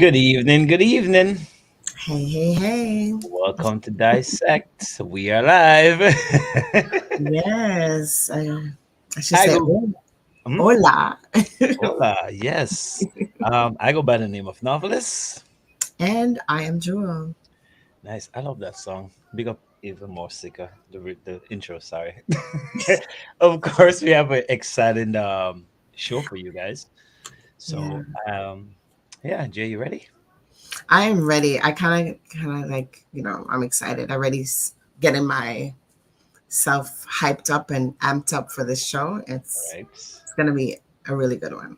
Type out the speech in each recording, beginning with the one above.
Good evening, good evening. Hey, hey, hey. Welcome to Dissect. We are live. Yes, I should I say go, hmm? hola. Hola, yes. I go by the name of Novelist. And I am Jewel. Nice. I love that song. Big up even more sicker. The intro, sorry. Of course, we have an exciting show for you guys. Yeah, So yeah, Jay, you ready? I am ready. I kind of I'm excited. I already getting myself hyped up and amped up for this show. All It's right. it's gonna be a really good one.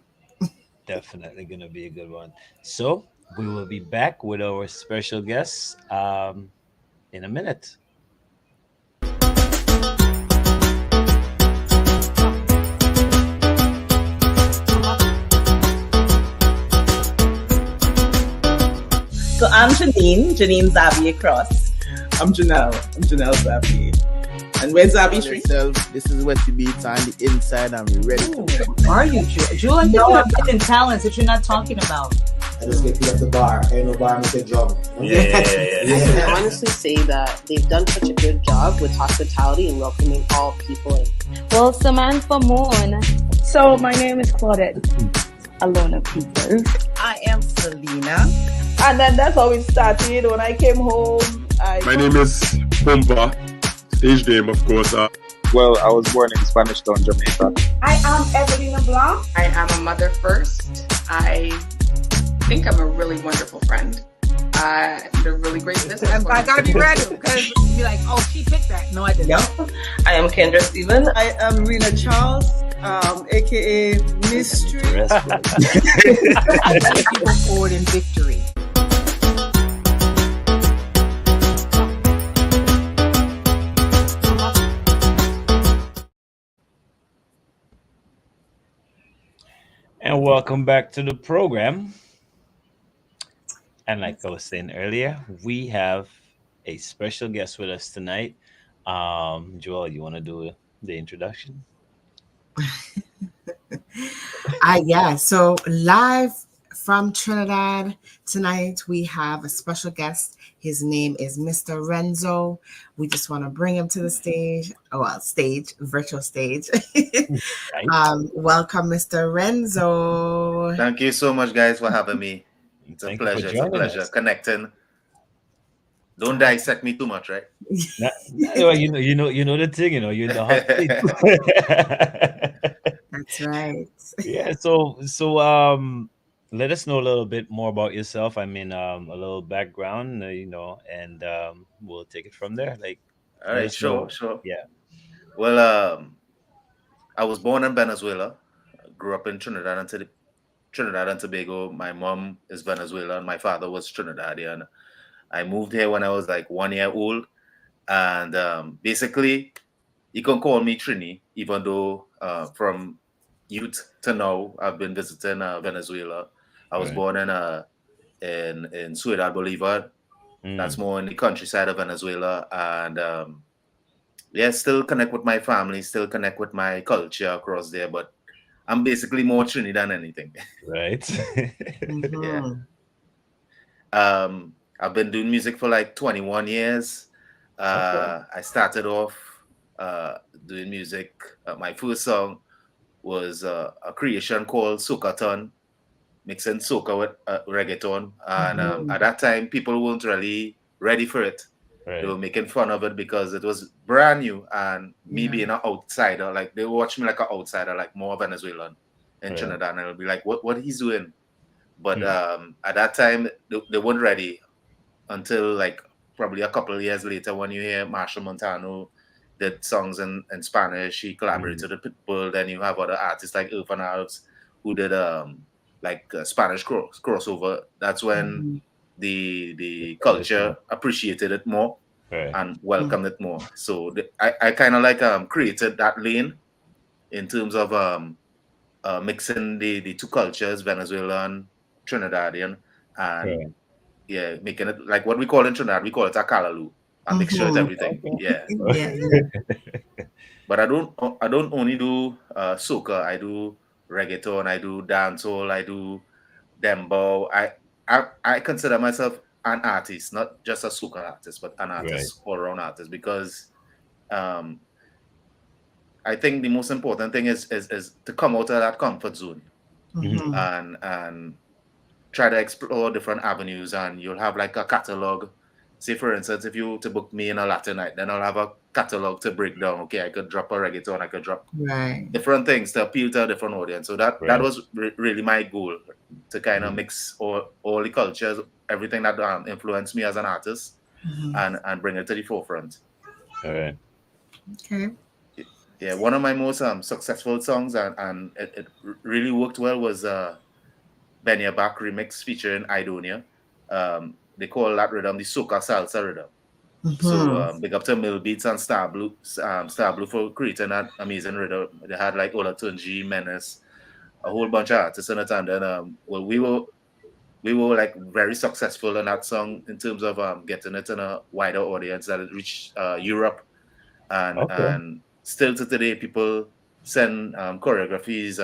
Definitely gonna be a good one. So we will be back with our special guest in a minute. So I'm Janine Xavier Cross. I'm Janelle Zappy. And where's Zappy Street? This is Westy Beats on the inside and we're ready to Are you, Jewel? I think you're hidden talents that you're not talking about. I just get to the bar. Ain't no bar, Mr. Drum. Yeah. I can honestly say that they've done such a good job with hospitality and welcoming all people in. Well, Samantha Moon. So my name is Claudette. Alona People. I am Selena. And then that's how it started. When I came home, My name is Pumba. Stage name, of course. Well, I was born in Spanish Town, Jamaica. I am Evelina Blanc. I am a mother first. I think I'm a really wonderful friend. I'm a really great businesswoman. I gotta be ready because you're like, oh, she picked that. No, I didn't. Yep. I am Kendra Stephen. I am Rena Charles, aka Mystery. I take people forward in victory. And welcome back to the program. And like I was saying earlier, we have a special guest with us tonight. Joel, you want to do the introduction? So live from Trinidad tonight, we have a special guest. His name is Mr. Renzo. We just want to bring him to the stage. Oh, well, virtual stage. Welcome, Mr. Renzo. Thank you so much, guys, for having me. It's a Thank you for pleasure. It's a joining pleasure us. connecting. Don't dissect me too much, right? Well, you know the thing. You're in the hot seat. That's right. Yeah. So let us know a little bit more about yourself. I mean, a little background, and we'll take it from there. Like, All right, sure. Yeah. Well, I was born in Venezuela. Grew up in Trinidad and Tobago. My mom is Venezuelan. My father was Trinidadian. I moved here when I was like 1 year old. And basically, you can call me Trini, even though from youth to now, I've been visiting Venezuela. I was born in Ciudad Bolivar. That's more in the countryside of Venezuela. And still connect with my family, still connect with my culture across there. But I'm basically more Trini than anything. Right. Mm-hmm. Yeah. I've been doing music for like 21 years. Okay. I started off doing music. My first song was a creation called Socaton, mixing soca with reggaeton. And at that time, people weren't really ready for it. Right. They were making fun of it because it was brand new. And me being an outsider, like they watch me like an outsider, like more Venezuelan in Trinidad. And they'll be like, what he's doing? But at that time, they weren't ready until like probably a couple of years later when you hear Marshall Montano did songs in Spanish. He collaborated with Pitbull. Then you have other artists like Irfan Alves who did Spanish crossover. That's when the culture appreciated it more and welcomed it more. So I kind of like created that lane in terms of mixing the two cultures, Venezuelan, Trinidadian, and making it like what we call in Trinidad, we call it a kalalu, a mixture with everything. Yeah. But I don't only do soca. I do reggaeton, I do dancehall, I do dembow. I consider myself an artist, not just a soca artist, but an artist, all around artist, because um, I think the most important thing is to come out of that comfort zone and try to explore different avenues, and you'll have like a catalog. Say for instance, if you to book me in a Latin night, then I'll have a catalog to break down. Okay, I could drop a reggaeton, I could drop different things to appeal to a different audience. So that was really my goal, to kind of mix all the cultures, everything that influenced me as an artist, and bring it to the forefront. All right. Okay. Yeah, one of my most successful songs, and it really worked well, was Benya Bach remix featuring Idonia. They call that rhythm the soca salsa rhythm. So big up to Mill Beats and Star Blue for creating that amazing rhythm. They had like Ola Tunji, Menace, a whole bunch of artists in it, and then we were like very successful in that song in terms of getting it in a wider audience, that it reached Europe, and still to today people send choreographies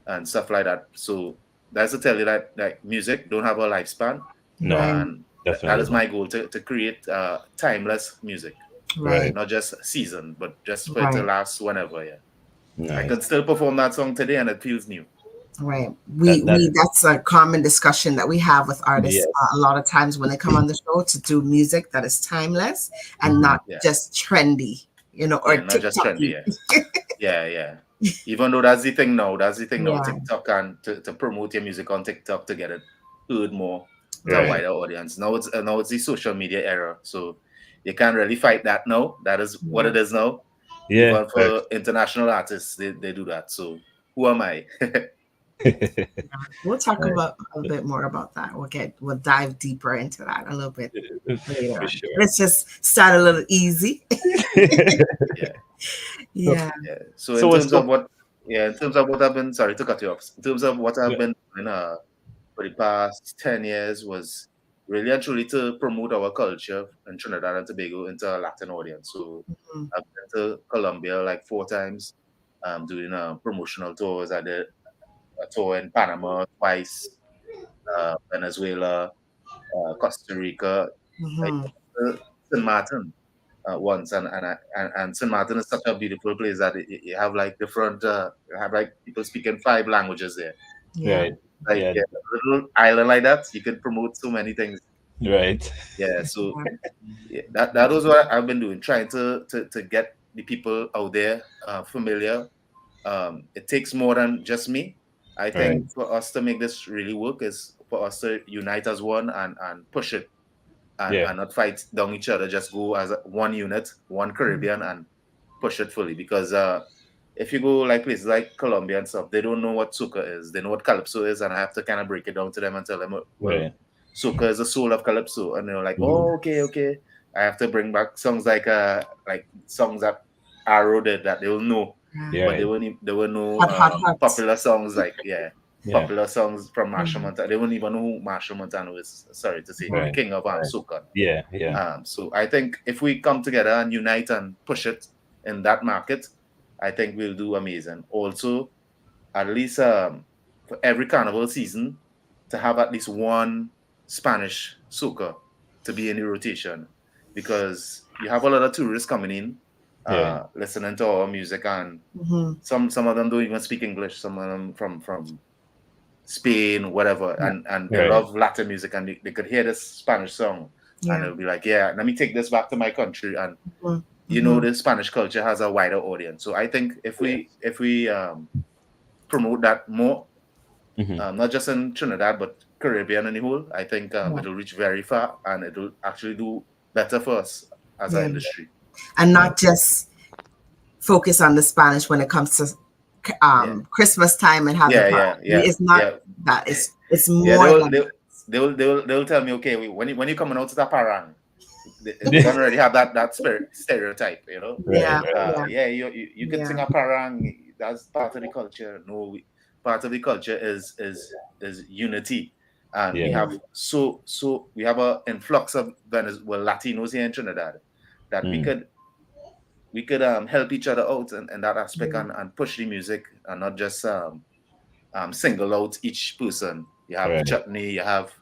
and stuff like that. So that's to tell you that like music don't have a lifespan. No, and definitely. That is my goal, to create timeless music, Right. not just season, but just for it to last whenever. Yeah, Nice. I can still perform that song today, and it feels new. Right. That's a common discussion that we have with artists a lot of times when they come on the show, to do music that is timeless and not just trendy, or not just trendy. Yeah. Even though that's the thing now, TikTok, and to promote your music on TikTok to get it heard more to a wider audience. Now it's the social media era, so you can't really fight that now. That is what it is now. Yeah. Even for international artists, they do that. So who am I? We'll talk about a bit more about that. We'll dive deeper into that a little bit later. For sure. Let's just start a little easy. Yeah. So in terms of what I've been, sorry to cut you off. In terms of what I've been doing for the past 10 years, was really and truly to promote our culture in Trinidad and Tobago into a Latin audience. So I've been to Colombia like 4 times, doing promotional tours. I did a tour in Panama twice, Venezuela, Costa Rica, St. Martin once, and St. Martin is such a beautiful place that you have like different, you have like people speaking 5 languages there. Right. Like a little island like that, you could promote so many things. Right. Yeah. So that was what I've been doing, trying to get the people out there familiar. It takes more than just me. I think for us to make this really work is for us to unite as one and push it and not fight down each other. Just go as one unit, one Caribbean, and push it fully. Because if you go like places like Colombia and stuff, they don't know what soca is. They know what calypso is, and I have to kind of break it down to them and tell them, well, soca is the soul of calypso, and they're like, oh, okay. I have to bring back songs like songs that Arrow did that they will know. But they won't know popular songs like popular songs from Marshall Montano. They won't even know who Marshall Montano is. Sorry to say, the king of soca. So I think if we come together and unite and push it in that market, I think we'll do amazing. Also, at least for every carnival season, to have at least one Spanish soca to be in the rotation, because you have a lot of tourists coming in. Listening to our music, and some of them don't even speak English. Some of them from Spain, whatever, and they love Latin music, and they could hear this Spanish song, and they'll be like, let me take this back to my country. And the Spanish culture has a wider audience. So I think if we promote that more, not just in Trinidad but Caribbean and the whole, I think it'll reach very far, and it'll actually do better for us as an industry. And not just focus on the Spanish when it comes to Christmas time and having it's not that. It's more. They'll tell me, okay, when you coming out to the parang, they don't already have that stereotype, you know. You can sing a parang. That's part of the culture. No, part of the culture is unity, and we have we have an influx of Latinos here in Trinidad, that we could help each other out in that aspect, and push the music, and not just single out each person. You have Chutney, you have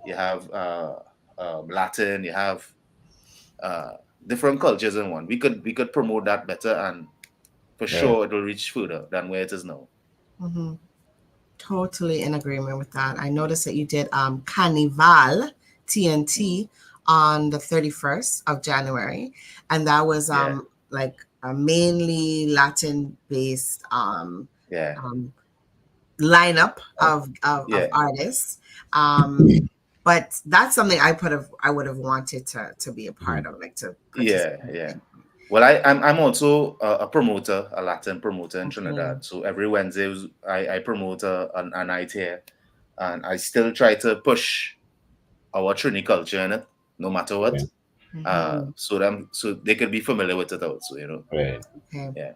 you have Latin, you have different cultures in one. We could promote that better, and for sure it will reach further than where it is now. Mm-hmm. Totally in agreement with that. I noticed that you did Carnival TNT on the 31st of January, and that was like a mainly Latin based lineup of artists. But that's something I would have wanted to be a part of, like to participate. Well, I'm also a promoter, a Latin promoter in Trinidad. So every Wednesday I promote a night here, and I still try to push our Trini culture in it, no matter what. So they could be familiar with it also, Right. Yeah.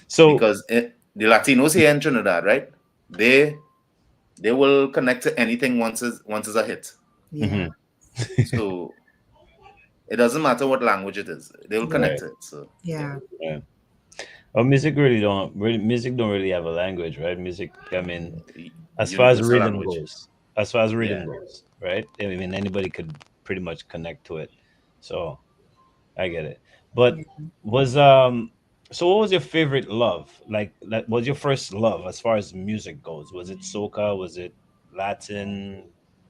So because the Latinos here in Trinidad, right? They will connect to anything once it's a hit. Yeah. So it doesn't matter what language it is; they will connect to it. So yeah. Well, music don't really have a language, right? Music, I mean, as far as rhythm goes, right? I mean, anybody could pretty much connect to it. So I get it. But so what was your favorite love? Like was your first love as far as music goes? Was it soca? Was it Latin,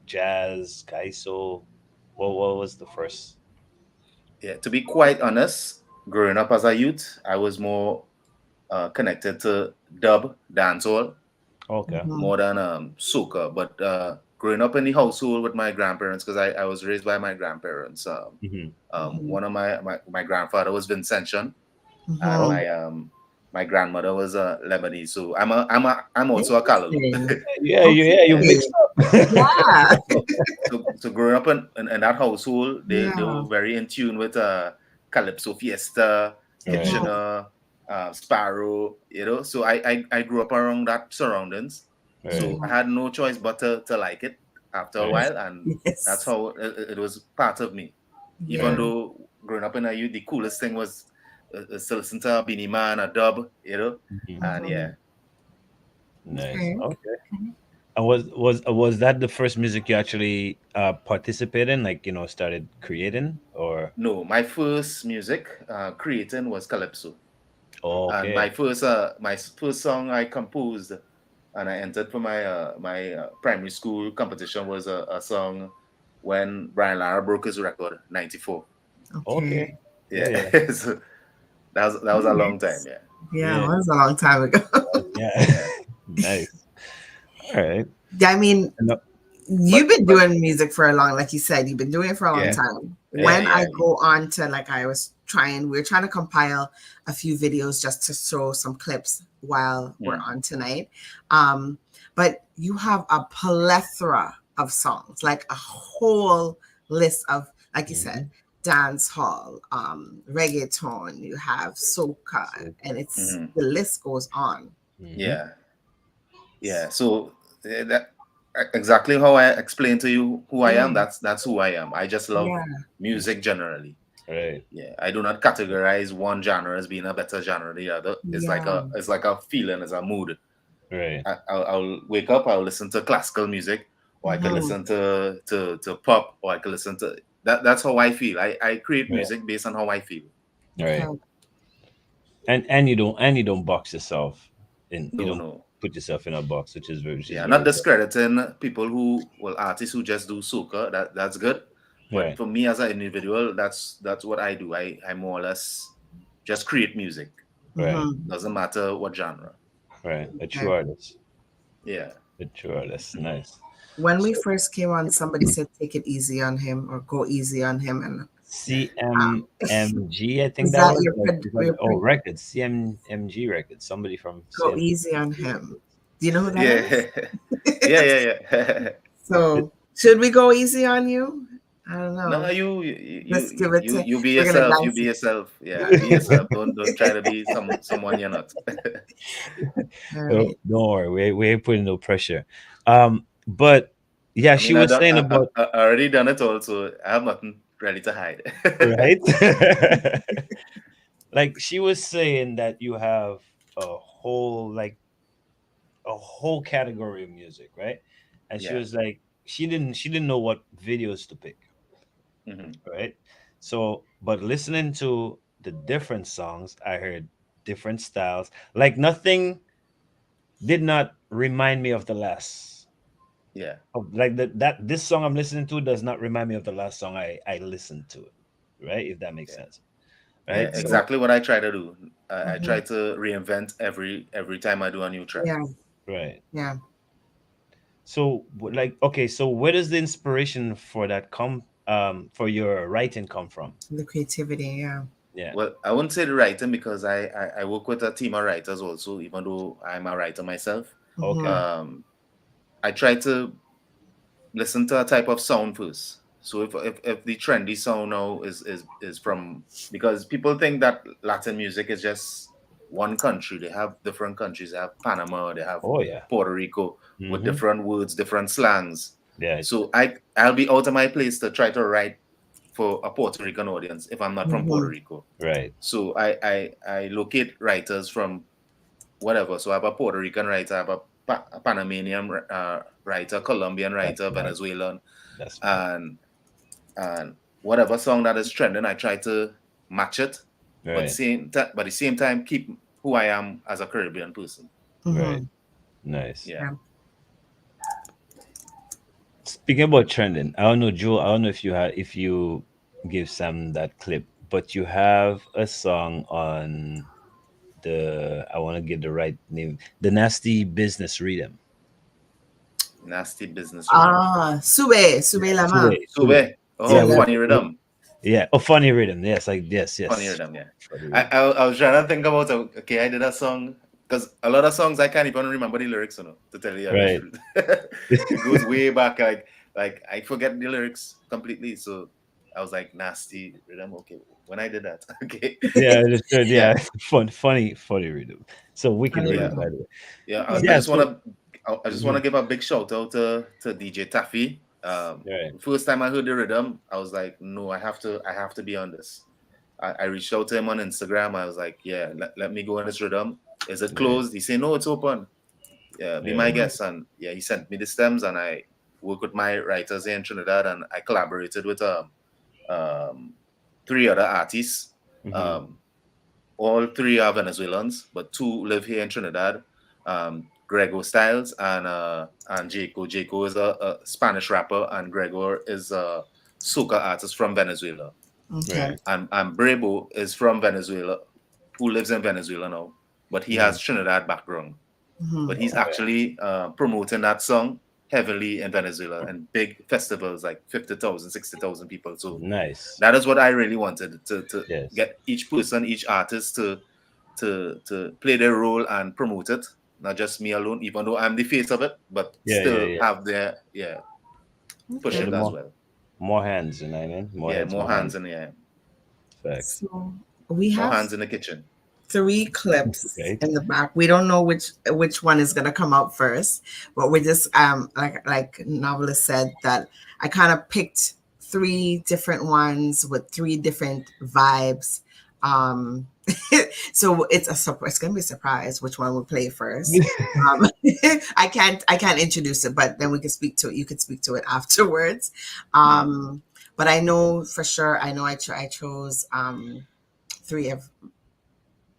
jazz, kaiso? What was the first? Yeah, to be quite honest, growing up as a youth, I was more connected to dub dancehall, more than soca. But growing up in the household with my grandparents, because I was raised by my grandparents. One of my grandfather was Vincentian, and my grandmother was Lebanese. So I'm also a Kalu. You mixed up. So growing up in that household, they were very in tune with Calypso Fiesta, Kitchener, Sparrow, So I grew up around that surroundings. So I had no choice but to like it after a while, and that's how it was part of me. Even though growing up in a youth, the coolest thing was to listen to a Beanie Man, a dub, and Nice. Okay. And was that the first music you actually participated in, like started creating, or no? My first music creating was Calypso. And okay. my first song I composed and I entered for my primary school competition was a song when Brian Lara broke his record, 94. Okay. Yeah. So that was a long time. Yeah, it was a long time ago. Yeah. Nice. All right. I mean, you've been doing music for a long, like you said, you've been doing it for a long time. When I go on to, like, we're trying to compile a few videos just to show some clips while we're on tonight. But you have a plethora of songs, like a whole list of, like you said, dance hall, reggaeton, you have soca, and it's the list goes on. Yeah. So that exactly how I explained to you who I am. That's who I am. I just love music generally. Right. Yeah. I do not categorize one genre as being a better genre than the other. It's like a feeling, it's a mood. Right. I'll wake up, I'll listen to classical music, or I can listen to pop, or I can listen to that's how I feel. I create music based on how I feel. Right. And you don't box yourself in. You don't put yourself in a box, which is very not discrediting artists who just do soca. That's good. But for me as an individual, that's what I do. I more or less just create music. Right. Doesn't matter what genre. Right. A true artist. Yeah. A true artist. Nice. When we first came on, somebody said take it easy on him or go easy on him, and CMMG, I think that was records, CMMG records. Somebody from Go CMMG. Easy on Him. Do you know who that is? Yeah. So should we go easy on you? I don't know. No, you be we're gonna yourself. You be yourself. Yeah, be yourself. Don't try to be someone you're not. Right. Don't worry, we ain't putting no pressure. But yeah, she was saying about. I already done it also. I have nothing ready to hide. Right. Like she was saying that you have a whole category of music, right? And she was like, she didn't know what videos to pick, right? So, but listening to the different songs, I heard different styles. Like nothing did not remind me of the last. Yeah. Like that this song I'm listening to does not remind me of the last song I listened to, right? If that makes sense. Right? Yeah, exactly what I try to do. I try to reinvent every time I do a new track. Yeah. Right. Yeah. So like, okay, so where does the inspiration for that come for your writing come from? The creativity, yeah. Yeah. Well, I wouldn't say the writing because I work with a team of writers also, even though I'm a writer myself. Okay. I try to listen to a type of sound first. So if the trendy sound now is from, because people think that Latin music is just one country. They have different countries. They have Panama, they have Puerto Rico with different words, different slangs. Yeah. So I'll be out of my place to try to write for a Puerto Rican audience if I'm not from Puerto Rico. Right. So I locate writers from whatever. So I have a Puerto Rican writer, I have a Panamanian writer, Colombian writer, Venezuelan, and whatever song that is trending, I try to match it, but at the same time keep who I am as a Caribbean person. Right. Nice. Yeah. Speaking about trending, I don't know, Joe. I don't know if you give Sam that clip, but you have a song on I want to get the right name, the Nasty Business Rhythm. Nasty Business Rhythm. Sube Lama. Sube. Oh, funny rhythm. Yeah. Oh, funny rhythm. Yes, yes. Funny rhythm. Yeah. I was trying to think about okay. I did a song because a lot of songs I can't even remember the lyrics. To tell you, right. It goes way back. Like I forget the lyrics completely. So I was like, nasty rhythm. Okay, when I did that, okay. Yeah, understood. Yeah, funny rhythm. So wicked rhythm, by the way. Yeah, I just want to give a big shout out to DJ Taffy. First time I heard the rhythm, I was like, no, I have to be on this. I reached out to him on Instagram. I was like, yeah, let me go on this rhythm. Is it closed? He said, no, it's open. Yeah, be my guest. And yeah, he sent me the stems, and I worked with my writers here in Trinidad, and I collaborated with 3 other artists. All 3 are Venezuelans, but 2 live here in Trinidad. Gregor Styles and Jaco. Jaco is a Spanish rapper, and Gregor is a soca artist from Venezuela. Okay. And Brebo is from Venezuela, who lives in Venezuela now, but he has Trinidad background. But he's actually promoting that song heavily in Venezuela and big festivals like 50,000, 60,000 people. So nice. That is what I really wanted to get each person, each artist to play their role and promote it. Not just me alone, even though I'm the face of it, but still have their push it as well. More hands, you know what I mean? More hands in the air. Facts. So we have more hands in the kitchen. 3 clips in the back. We don't know which one is gonna come out first, but we're just like Novelist said, that I kind of picked 3 different ones with 3 different vibes. So it's gonna be a surprise which one we'll play first. I can't introduce it, but then we can speak to it. You can speak to it afterwards. But I know for sure. I know I chose 3 of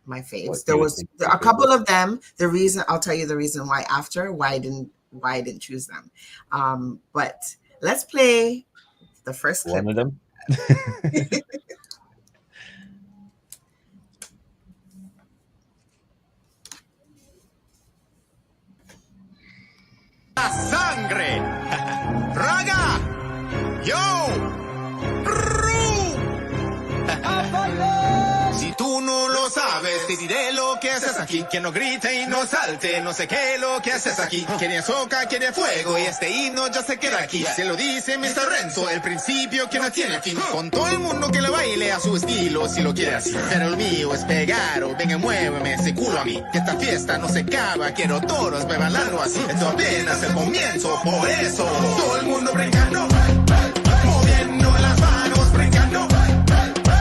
my faves. There was a couple of them. I'll tell you the reason why after. Why I didn't choose them. But let's play the first clip. One of them. Sangre, raga, yo, si tú no lo sabes, te diré lo que haces aquí. Que no grite y no salte, no sé qué lo que haces aquí. Quiere soca, quiere fuego y este himno ya se queda aquí. Se lo dice Mr. Renzo, el principio que no tiene fin. Con todo el mundo que le baile a su estilo, si lo quiere así. Pero el mío es pegar o venga, muéveme ese culo a mí. Que esta fiesta no se acaba, quiero todos beban algo así. Esto apenas el comienzo, por eso todo el mundo brincando, moviendo las manos, brincando.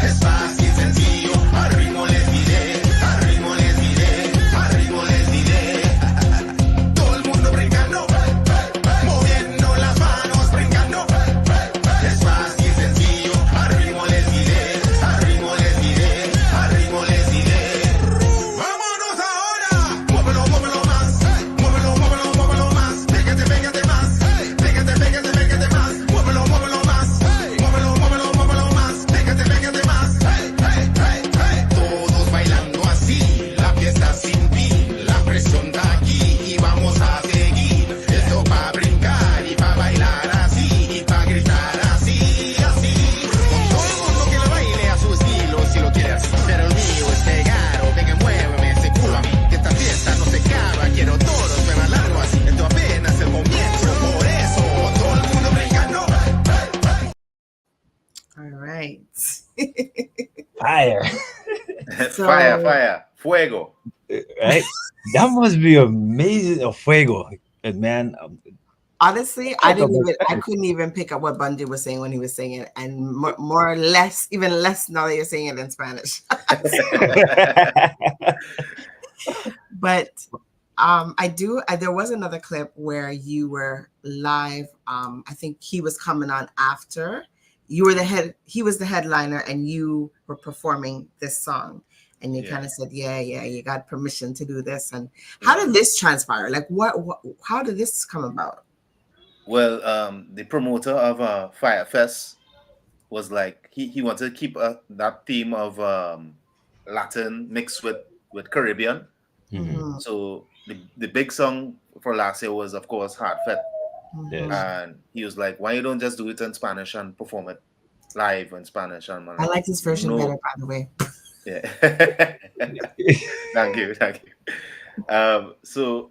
Es fácil, sencillo, al ritmo les diré, al ritmo les diré, al ritmo les diré. Todo el mundo brincando, moviendo las manos, All right. Fire. Fire, fuego. Right? That must be amazing. A fuego. Man, honestly, I couldn't even pick up what Bundy was saying when he was saying it, and more or less, even less now that you're saying it in Spanish. But there was another clip where you were live. I think he was coming on after. You were he was the headliner, and you were performing this song. And you kind of said, yeah, you got permission to do this. And how did this transpire? Like, how did this come about? Well, the promoter of Fire Fest was like, he wanted to keep that theme of Latin mixed with Caribbean. Mm-hmm. So the big song for last year was, of course, Heartfelt. Yes. And he was like, why you don't just do it in Spanish and perform it live in Spanish? And I like this version better, by the way. Yeah. Thank you. So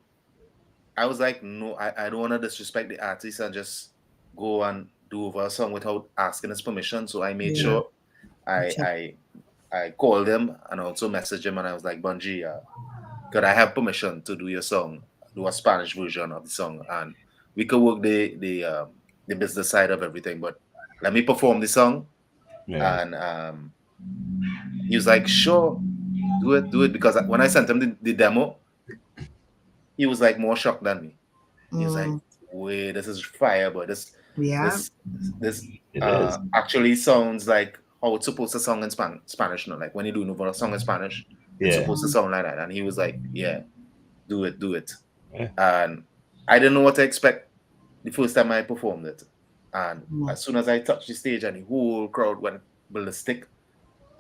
I was like, no, I don't want to disrespect the artist and just go and do over a song without asking his permission. So I made sure I called him and also messaged him, and I was like, Bungie, could I have permission to do your song, do a Spanish version of the song, and we could work the business side of everything, but let me perform the song. And he was like, sure, do it, because when I sent him the demo, he was like more shocked than me. He was like, wait, this is fire, but this actually sounds like how it's supposed to sound in Spanish, no? Like when you do a song in Spanish, it's supposed to sound like that. And he was like, yeah, do it. Yeah. And I didn't know what to expect the first time I performed it. And as soon as I touched the stage and the whole crowd went ballistic,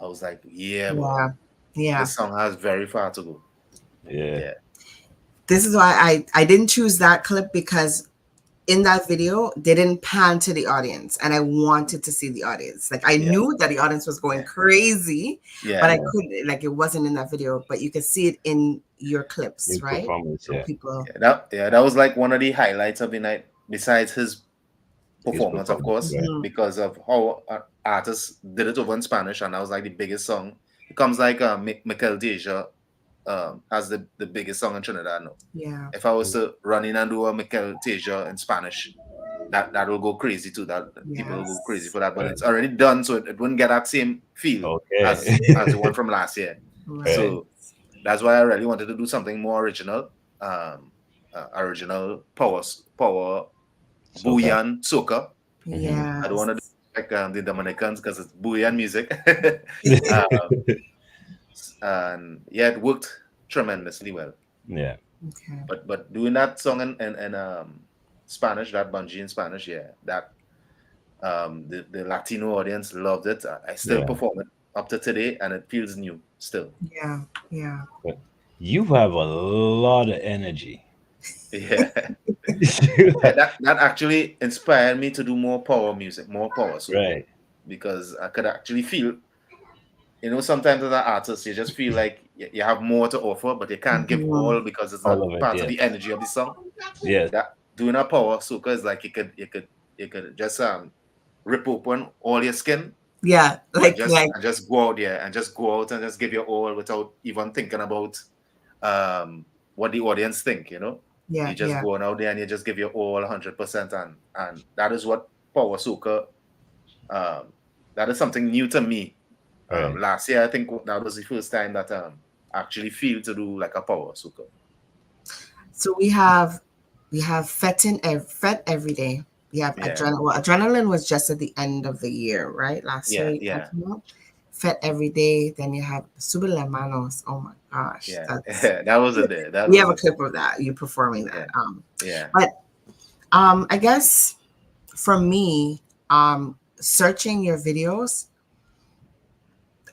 I was like, yeah. This song has very far to go. Yeah. This is why I didn't choose that clip, because in that video they didn't pan to the audience, and I wanted to see the audience. Like I knew that the audience was going crazy, but I couldn't, like it wasn't in that video, but you could see it in your clips, right? So people, that was like one of the highlights of the night, besides his performance, of course, because of how artists did it over in Spanish, and that was like the biggest song. It comes like Mikel Deja has the biggest song in Trinidad now. Yeah. If I was to run in and do a Mikel Teja in Spanish, that will go crazy too. People will go crazy for that. But it's already done, so it wouldn't get that same feel as the one from last year. Right. So that's why I really wanted to do something more original. Original power Booyan soca. Yeah. I don't want to do like the Dominicans, because it's Booyan music. And it worked tremendously well. Yeah. Okay. But doing that song in Spanish, that Bungie in Spanish, that the Latino audience loved it. I still perform it up to today, and it feels new still. Yeah. But you have a lot of energy. Yeah. that actually inspired me to do more power music, more power. So right. Because I could actually feel, sometimes as an artist, you just feel like you have more to offer, but you can't give all, because it's not part of the energy of the song. Yes. That doing a power soca is like you could just rip open all your skin. Yeah, and just go out there and just go out and just give your all without even thinking about what the audience think. Yeah, you just go out there and you just give your all 100%, and that is what power soca. That is something new to me. Last year, I think that was the first time that I actually feel to do like a power soca. So we have Fet every day. We have Adrenaline was just at the end of the year, right? Last year. Yeah. Fet every day. Then you have Sube las Manos. Oh my gosh. That was a day. We have a clip of that, you performing that. But I guess for me, searching your videos,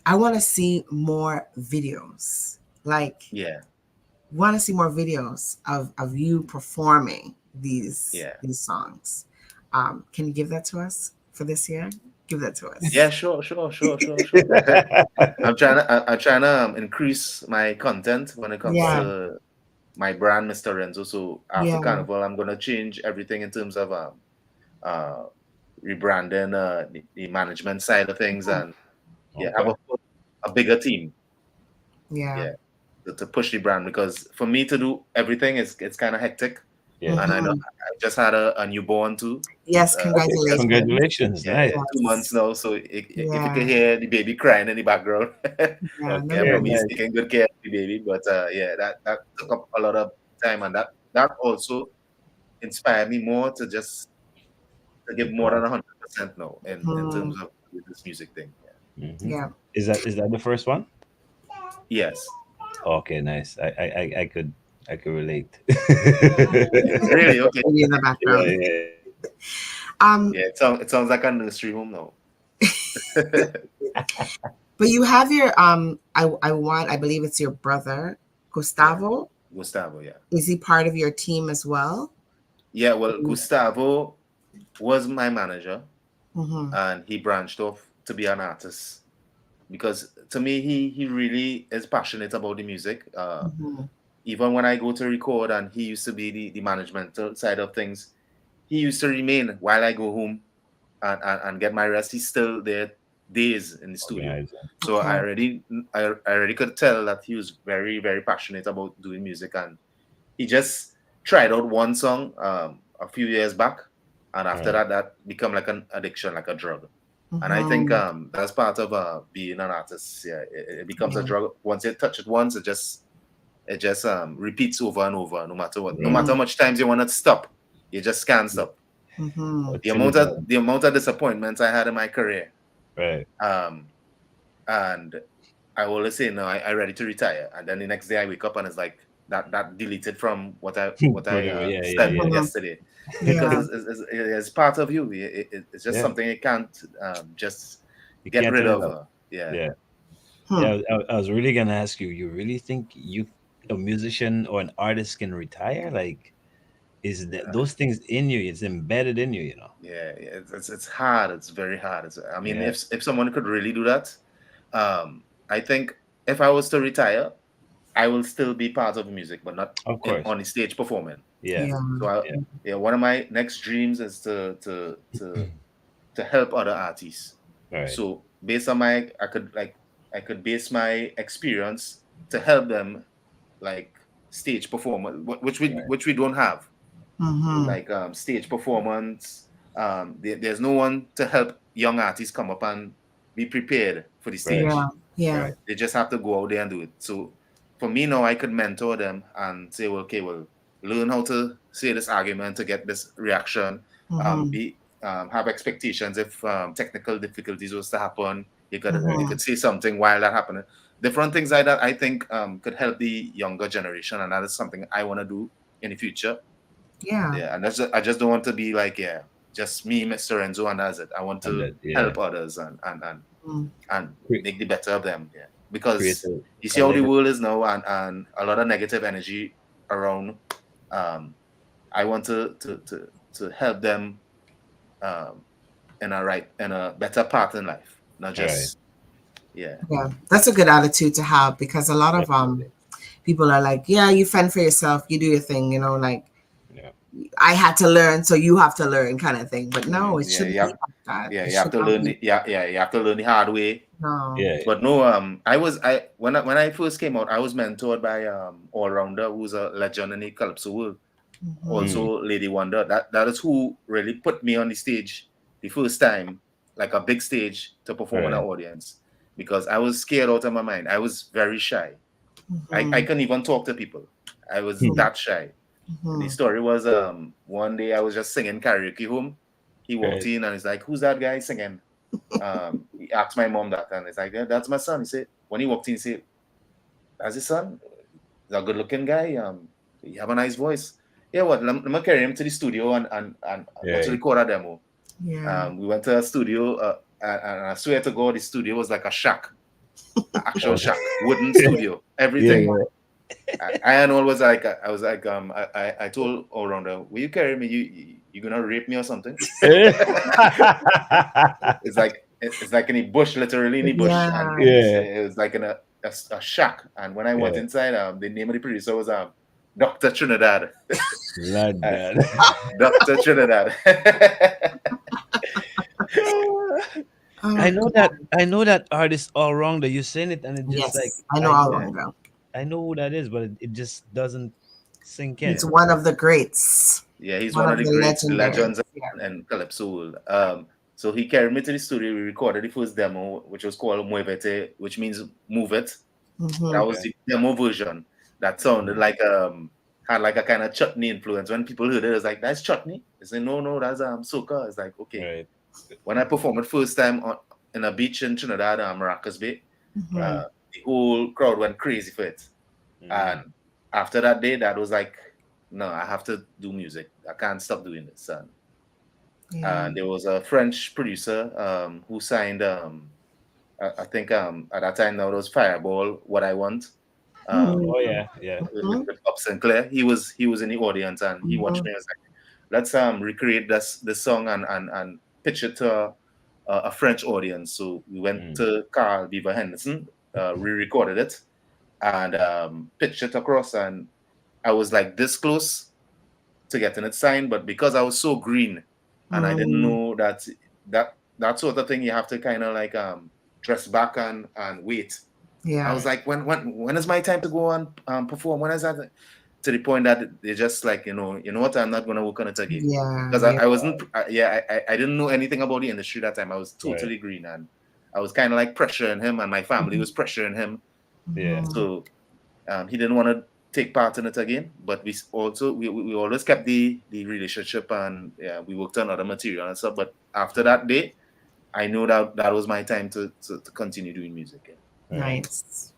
I want to see more videos. Want to see more videos of you performing these songs. Can you give that to us for this year? Give that to us. Yeah, sure. I'm trying to increase my content when it comes to my brand, Mr. Renzo. So after Carnival, I'm gonna change everything in terms of rebranding the management side of things, and have a bigger team. To push the brand, because for me to do everything it's kind of hectic. And I know I just had a newborn too. Yes, congratulations. Congratulations. Nice. 2 months now, so if you can hear the baby crying in the background, mommy's taking good care of the baby. But that took up a lot of time, and that also inspired me more to just to give more than 100% now in terms of this music thing. Is that the first one? Yes. Okay, nice. I could relate. Really? Okay. In the background. It sounds like a nursery home now. But you have your I believe it's your brother, Gustavo. Gustavo, yeah. Is he part of your team as well? Yeah, well, Gustavo was my manager, and he branched off to be an artist, because to me he really is passionate about the music. Even when I go to record and he used to be the management side of things, he used to remain while I go home and get my rest. He's still there days in the studio. So I already could tell that he was very, very passionate about doing music, and he just tried out one song a few years back, and after that become like an addiction, like a drug. And I think that's part of being an artist. Yeah, it becomes a drug. Once you touch it once, it just repeats over and over, no matter what. No matter how much times you want to stop, you just can't stop. The amount of disappointments I had in my career, and I always say, no, I'm ready to retire. And then the next day I wake up and it's like that deleted from what I said yesterday, because it's part of you. It's just something you can't just get rid of. I was really gonna ask you. You really think a musician or an artist can retire? Like, is that those things in you? It's embedded in you, you know. It's hard. It's very hard. I mean, if someone could really do that, I think if I was to retire, I will still be part of music, but not on the stage performing. So one of my next dreams is to help other artists. So based on I could base my experience to help them, like stage performance, which we don't have. Like stage performance. There's no one to help young artists come up and be prepared for the stage. They just have to go out there and do it. So for me now, I could mentor them and say, well, learn how to say this argument to get this reaction. Have expectations if technical difficulties was to happen. You could say something while that happening. Different things like that, I think, could help the younger generation, and that is something I want to do in the future. And I just don't want to be like just me, Mr. Renzo, and that's it. I want to help others and make the better of them. Because you see how the world is now, and a lot of negative energy around. I want to help them in a better path in life, not just That's a good attitude to have, because a lot of people are like, you fend for yourself, you do your thing, you know, like I had to learn, so you have to learn, kind of thing. But no, it shouldn't be like that. You have to learn. You have to learn the hard way. But no, when I first came out, I was mentored by all rounder who's a legend in the calypso world. Also Lady Wonder. That is who really put me on the stage the first time, like a big stage, to perform in an audience, because I was scared out of my mind. I was very shy. I couldn't even talk to people. I was that shy. The story was one day I was just singing karaoke home. He walked in and he's like, "Who's that guy singing?" He asked my mom that, and it's like, "That's my son." He said, when he walked in, he said, "That's his son? He's a good looking guy. You have a nice voice." Let me carry him to the studio and to record a demo. We went to a studio, and I swear to God, the studio was like a shack, an actual shack, wooden studio, everything. I was like, I told all rounder, "Will you carry me? You gonna rape me or something?" It's like in the bush, literally in the bush. And it was like in a shack. And when I went inside, the name of the producer was Dr. Trinidad. Dr. Trinidad. I know that artist all wrong that you're saying it, and it just like Yes, I know all wrong though. I know who that is, but it just doesn't sink in. He's one of the greats. Yeah, he's one of the greats, the legends yeah. and Calypso. So he carried me to the studio. We recorded the first demo, which was called Muévete, which means move it. That was the demo version. That sounded like had like a kind of chutney influence. When people heard it, it was like, that's chutney. They say, no, that's soca. It's like, okay. Right. When I performed it first time in a beach in Trinidad, Maracas Bay, the whole crowd went crazy for it. And after that day, that was like, no, I have to do music. I can't stop doing this. And there was a French producer who signed, I think at that time now it was Fireball, What I Want. With Bob Sinclair. He was in the audience and he watched me and was like, let's recreate this song and pitch it to a French audience. So we went to Carl Beaver Henderson, re-recorded it and pitched it across, and I was like this close to getting it signed, but because I was so green and I didn't know that sort of thing, you have to kind of like dress back and wait. Yeah, I was like, when is my time to go and perform? When is that? To the point that they just like, you know what, I'm not gonna work on it again. Yeah, because I wasn't. I didn't know anything about the industry that time. I was totally green, and I was kind of like pressuring him, and my family was pressuring him. Yeah. So he didn't want to take part in it again. But we always kept the relationship, and we worked on other material and stuff. But after that day, I knew that was my time to continue doing music. Nice.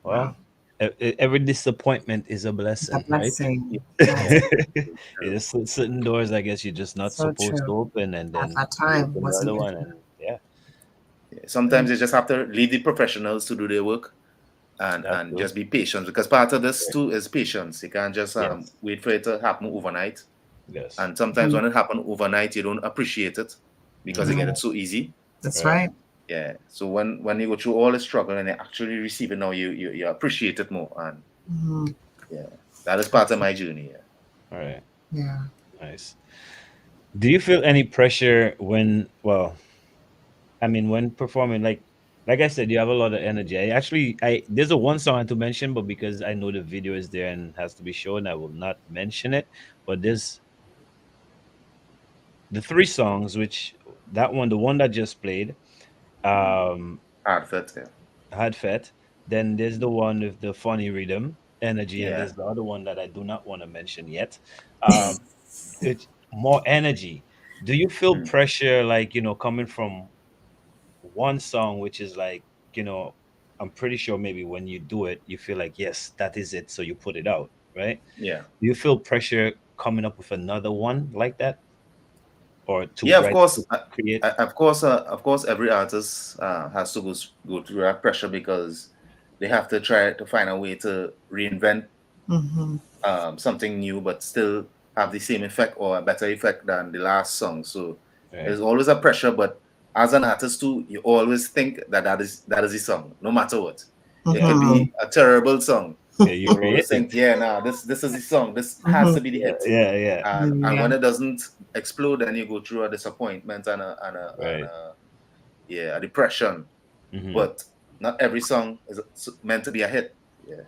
Well, every disappointment is a blessing, right? There's certain doors, I guess, you're just not supposed to open, and then at that time wasn't the one, and sometimes you just have to leave the professionals to do their work, and just be patient, because part of this too is patience. You can't just wait for it to happen overnight. Yes. And sometimes when it happens overnight, you don't appreciate it because you get it so easy. That's right. Yeah. So when you go through all the struggle and you actually receive it now, you appreciate it more. And that is part of my journey. All right. Yeah. Nice. Do you feel any pressure when performing? Like I said, you have a lot of energy. There's a one song I have to mention, but because I know the video is there and has to be shown, I will not mention it. But there's the three songs, the one that just played, Hard Fet. Then there's the one with the funny rhythm, energy, and Yeah. there's the other one that I do not want to mention yet. It's more energy. Do you feel pressure, coming from one song, which is like, I'm pretty sure maybe when you do it, you feel like, yes, that is it, so you put it out, right? Yeah. Do you feel pressure coming up with another one like that? Or to of course, create? Of course, every artist has to go through that pressure, because they have to try to find a way to reinvent something new, but still have the same effect or a better effect than the last song. So there's always a pressure, but as an artist too, you always think that is the song, no matter what. It could be a terrible song. You always think, this is the song. This has to be the hit. And when it doesn't explode, then you go through a disappointment and a depression. But not every song is meant to be a hit.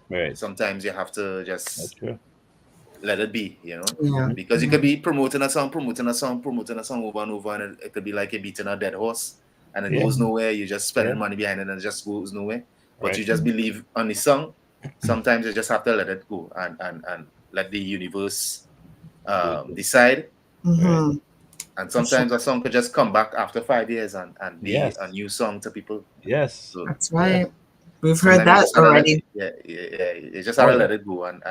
Right. Sometimes you have to just let it be, Yeah. because you could be promoting a song over and over, and it could be like you're beating a dead horse, and it goes nowhere. You're just spending money behind it, and it just goes nowhere. But you just believe on the song. Sometimes you just have to let it go and let the universe decide. And sometimes a song could just come back after 5 years and be a new song to people. Yes. So, that's right. We've heard that already. You just have to let it go and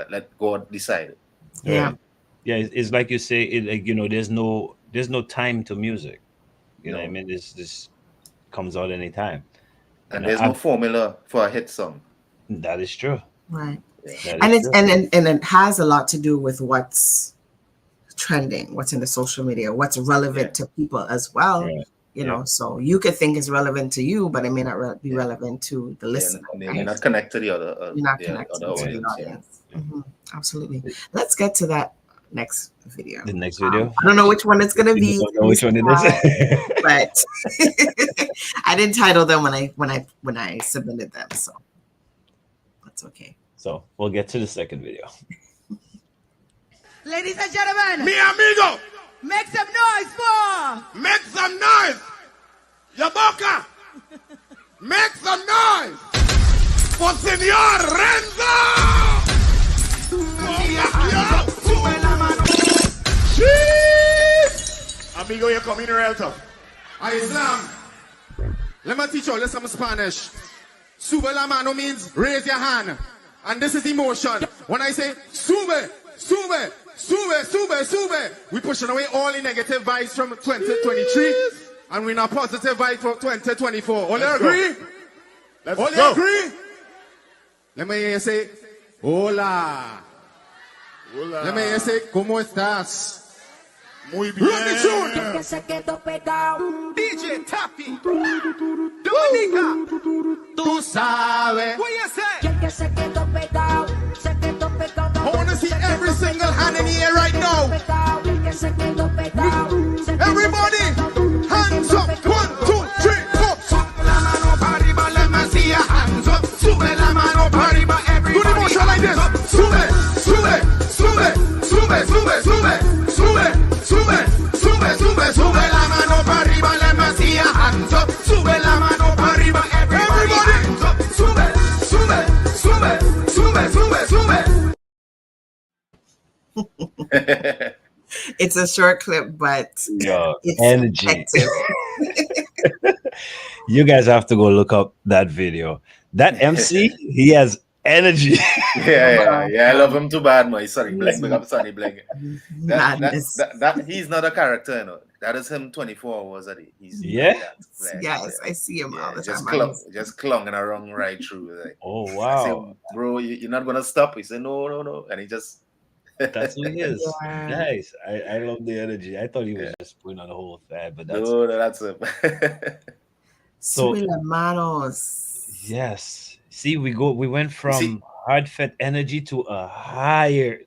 let God decide. Yeah. Yeah, it's like you say, there's no time to music. You know what I mean? This comes out anytime. And there's no formula for a hit song. That is true. Right. And it has a lot to do with what's trending, what's in the social media, what's relevant to people as well. So you could think it's relevant to you, but it may not be relevant to the listener. You're not connected to the other. You're not connected to the audience. Absolutely. Let's get to that next video. The next video. I don't know which one it's gonna be. You don't know which one it is. But I didn't title them when I submitted them, so that's okay. So we'll get to the second video. Ladies and gentlemen, mi amigo, make some noise for. Make some noise. Your boca. Make some noise for Señor Renzo. Amigo, you're coming real tough. Islam. Let me teach you all some Spanish. Sube la mano means raise your hand. And this is emotion. When I say sube, sube, sube, sube, sube, we pushing away all the negative vibes from 2023 and we're in a positive vibe for 2024. All you agree? All you agree? Let me hear you say, hola. Hola. Let me hear you say, ¿cómo estás? Muy bien. Run the tune. Que se quedó pegado. DJ Taffy. Dominica. Tú sabes. What you say? Que se quedó pegado. Se quedó pegado. I want to see every single hand in the air right now. Everybody, hands up. 1, 2, 3, 4. Sube la mano para arriba, let me see your hands up. Sube la mano para arriba, everybody. Do the motion like this. Sube, sube, sube, sube, sube, sube, sube. Sube, sube, sube, sube la mano para arriba, let me see your hands up. Sube la mano para arriba, everybody hands up. Sube, sube, sube, sube, sube, sube. It's a short clip, but it's energy. You guys have to go look up that video. That MC, he has energy. Yeah, I love him too bad, man. Sorry, Blank, big up Sonny Blank. That he's not a character, you know. That is him 24 hours a day. He's yes, I see him all the time. Just clunging around right through. Like, oh wow, say, bro, you're not gonna stop. He said no, and he just. That's who he is. Nice. I love the energy. I thought he was just putting on the whole thing, but that's no, that's him. So, manos. Yes. See, we went from hard-fed energy to a higher.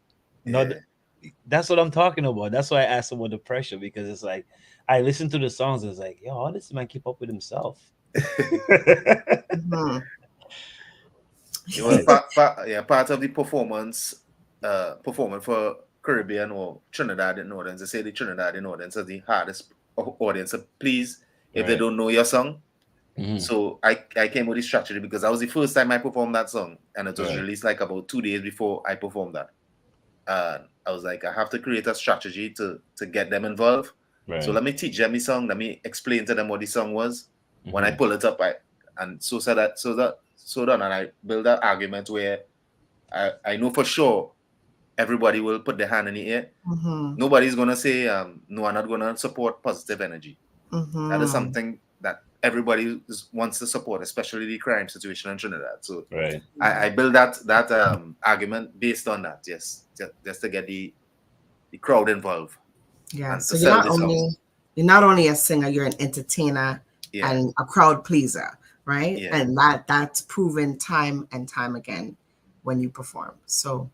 That's what I'm talking about. That's why I asked about the pressure, because it's like I listen to the songs and it's like, yo, how does this man keep up with himself? Mm-hmm. It was part of the performance for Caribbean or Trinidad and audience. They say the Trinidad and audience is the hardest audience to please if they don't know your song. Mm-hmm. So I came with this strategy because that was the first time I performed that song, and it was released like about 2 days before I performed that. I was like, I have to create a strategy to get them involved. Right. So let me teach them the song. Let me explain to them what the song was. Mm-hmm. When I pull it up, and I build that argument where I know for sure everybody will put their hand in the air. Mm-hmm. Nobody's gonna say no, I'm not gonna support positive energy. Mm-hmm. That is something that everybody wants to support, especially the crime situation in Trinidad. So I build that argument based on that, just to get the crowd involved. Yeah, so you're not only a singer, you're an entertainer and a crowd pleaser, right? Yeah. And that's proven time and time again when you perform. So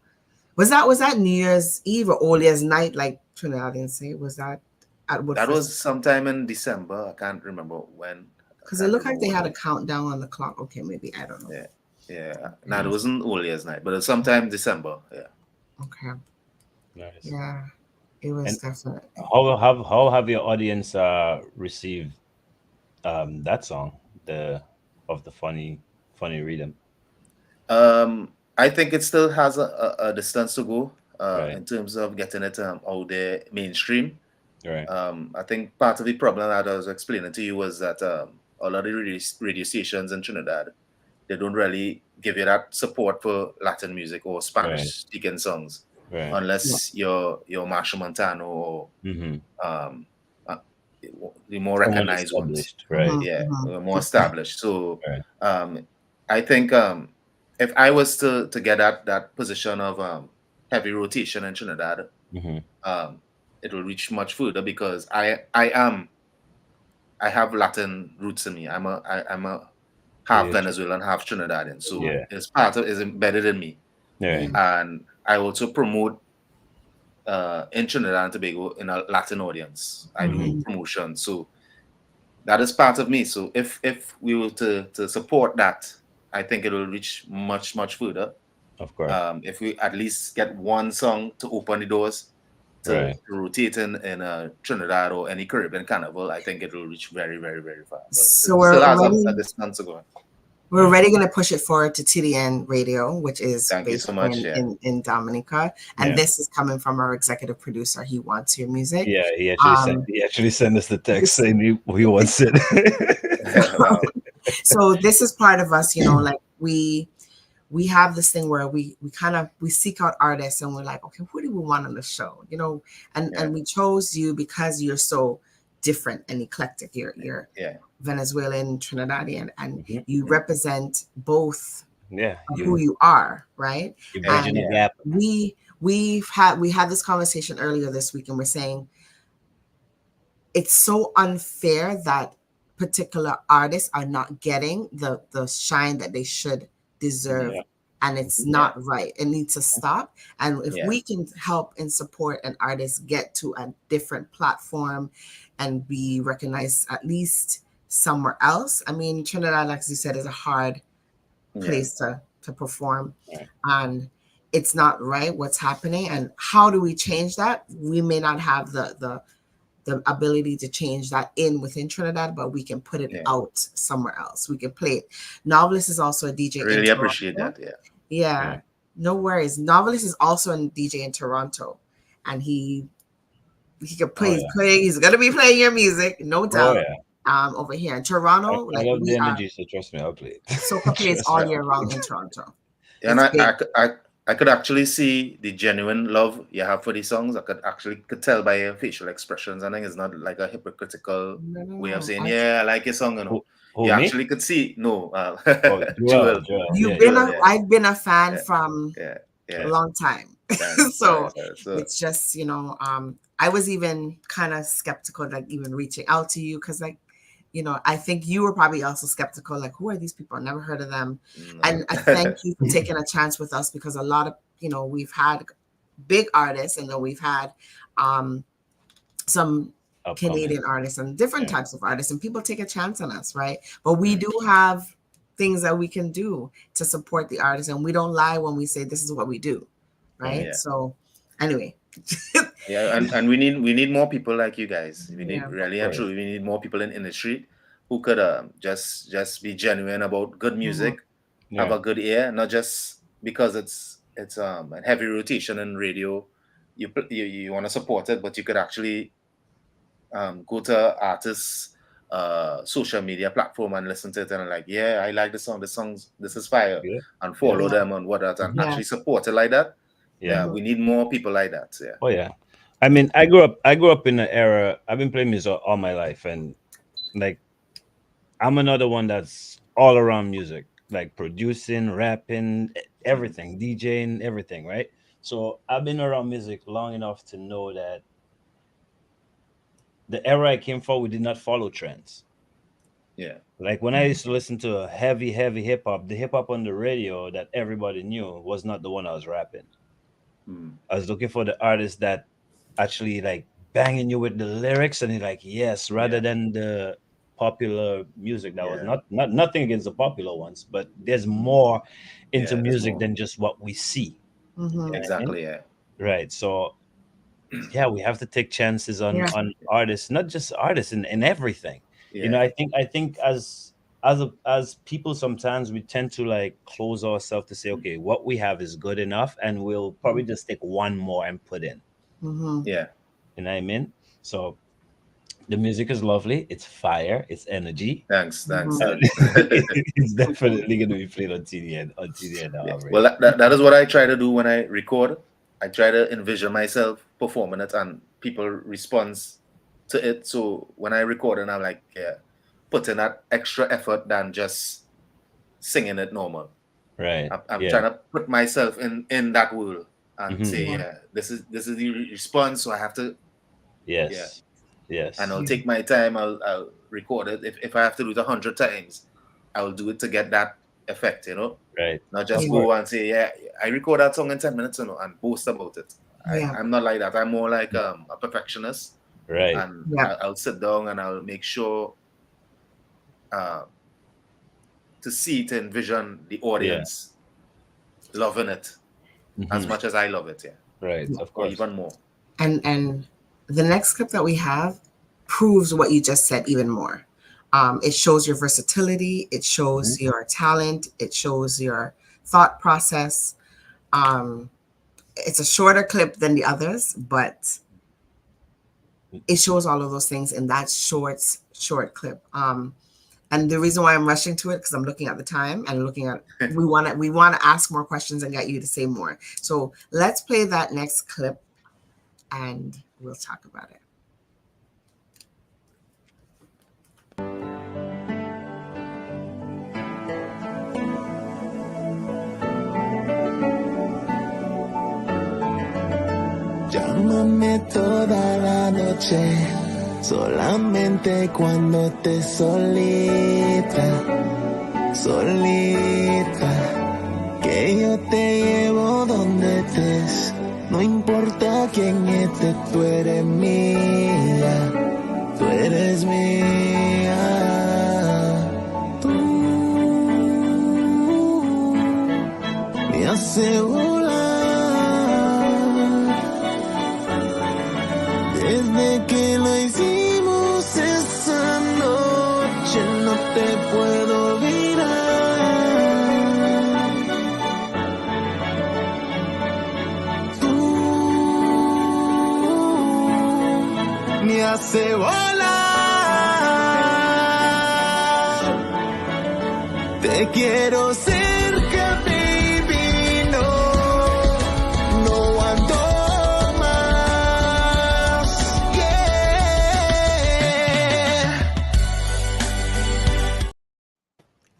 was that New Year's Eve or All Year's Night, like Trinidadians say? Was that at what? That was sometime in December. I can't remember when. Because it looked like they had a countdown on the clock. Okay, maybe, I don't know. Yeah. No, it wasn't All Year's Night, but it was sometime December. Yeah. Okay. Nice. Yeah, it was definitely. How have your audience received that song, of the funny rhythm? I think it still has a distance to go in terms of getting it out there mainstream. Right. I think part of the problem that I was explaining to you was that a lot of the radio stations in Trinidad, they don't really give you that support for Latin music or Spanish-speaking songs, unless you're Marshall Montano or the more recognized ones. Right. Yeah, more established. So I think if I was to get that position of heavy rotation in Trinidad, it will reach much further because I have Latin roots in me. I'm a half Venezuelan, half Trinidadian. So it's embedded in me. Yeah. And I also promote in Trinidad and Tobago in a Latin audience. I do promotion, so that is part of me. So if we were to support that, I think it will reach much further. Of course. If we at least get one song to open the doors to rotate in Trinidad or any Caribbean carnival, I think it will reach very far. But So it still has a distance to go. We're already going to push it forward to TDN Radio, which is based so much, in Dominica. And this is coming from our executive producer. He wants your music. Yeah, he actually sent us the text saying he wants it. So this is part of us, like we have this thing where we seek out artists and we're like, okay, who do we want on the show? And we chose you because you're so different and eclectic. You're Venezuelan, Trinidadian, and you represent both who you are, right? And we had this conversation earlier this week, and we're saying it's so unfair that particular artists are not getting the shine that they should deserve. And it's not right. It needs to stop. And if we can help and support an artist get to a different platform and be recognized at least somewhere else. I mean, Trinidad, like you said, is a hard place to perform. And it's not right what's happening. And how do we change that? We may not have the ability to change that within Trinidad, but we can put it out somewhere else. We can play it. Novelist is also a DJ. Really appreciate that. Yeah. No worries. Novelist is also a DJ in Toronto, and he can play. He's gonna be playing your music, no doubt. Over here in Toronto, I love the energy, so trust me, I'll play it. Soca plays all year round in Toronto. And I could actually see the genuine love you have for these songs. I could tell by your facial expressions. I think it's not like a hypocritical way of saying, I like your song. You actually could see. No, Joel. I've been a fan from a long time. So it's just, I was even kind of skeptical, like even reaching out to you, because I think you were probably also skeptical, like, who are these people? I never heard of them. And I thank you for taking a chance with us, because a lot of, we've had big artists, and then we've had some Canadian artists and different types of artists, and people take a chance on us, right? But we do have things that we can do to support the artists, and we don't lie when we say this is what we do, right? So anyway. And we need more people like you guys. We need really and truly, we need more people in industry who could just be genuine about good music, have a good ear, not just because it's a heavy rotation in radio. You want to support it, but you could actually go to artists' social media platform and listen to it and like, I like the song. This is fire, and follow them on what that, and actually support it like that. We need more people like that. Oh yeah. I mean, I grew up in an era. I've been playing music all my life, and like, I'm another one that's all around music, like producing, rapping, everything, DJing, everything, right? So I've been around music long enough to know that the era I came from, we did not follow trends. Like when I used to listen to a heavy hip hop, the hip hop on the radio that everybody knew was not the one I was rapping. I was looking for the artist that actually like banging you with the lyrics, and like, yes, rather than the popular music that was not nothing against the popular ones, but there's more into music than just what we see. Exactly. Right. So we have to take chances on artists, not just artists, in everything. I think as people, sometimes we tend to like close ourselves to say, okay, what we have is good enough, and we'll probably just take one more and put in. You know what I mean? So the music is lovely. It's fire. It's energy. Thanks. It's definitely going to be played on TDN. Well, that is what I try to do when I record. I try to envision myself performing it, and people respond to it. So when I record, and I'm like, put in that extra effort than just singing it normal. Right. I'm trying to put myself in that world and say, this is the response, so I have to. Yes. And I'll take my time. I'll record it. If I have to do it 100 times, I will do it to get that effect. Right. Not just go and say, I record that song in 10 minutes, and boast about it. I'm not like that. I'm more like a perfectionist. Right. And I'll sit down and I'll make sure to see, to envision the audience loving it as much as I love it. Yeah. Right. Of course. Or even more. And the next clip that we have proves what you just said even more. It shows your versatility. It shows your talent. It shows your thought process. It's a shorter clip than the others, but it shows all of those things in that short clip. And the reason why I'm rushing to it, because I'm looking at the time and looking at, we want to ask more questions and get you to say more. So let's play that next clip and we'll talk about it. Llámame toda la noche, solamente cuando estés solita, solita, que yo te llevo donde estés, no importa quién esté, tú eres mía, tú eres mía, tú me haces volar. Desde que lo hicimos esa noche no te puedo olvidar. Tú me haces volar. Te quiero cerca, baby, no ando.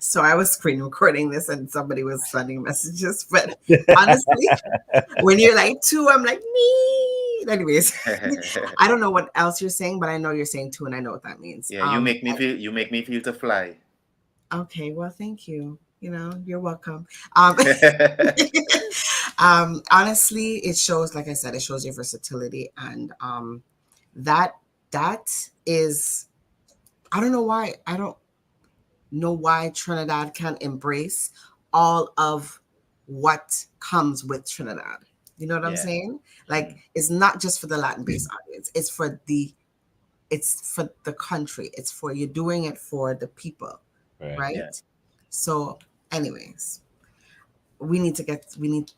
So I was screen recording this and somebody was sending messages, but honestly, when you're like two, I'm like, me. Anyways, I don't know what else you're saying, but I know you're saying two and I know what that means. Yeah, you make me feel to fly. Okay, well, thank you. You know, you're welcome. Honestly, it shows, like I said, it shows your versatility, and that is, I don't know why Trinidad can embrace all of what comes with Trinidad. You know what I'm saying? Like, it's not just for the Latin-based audience. It's for the country. It's for, you're doing it for the people, right? Yeah. So, anyways,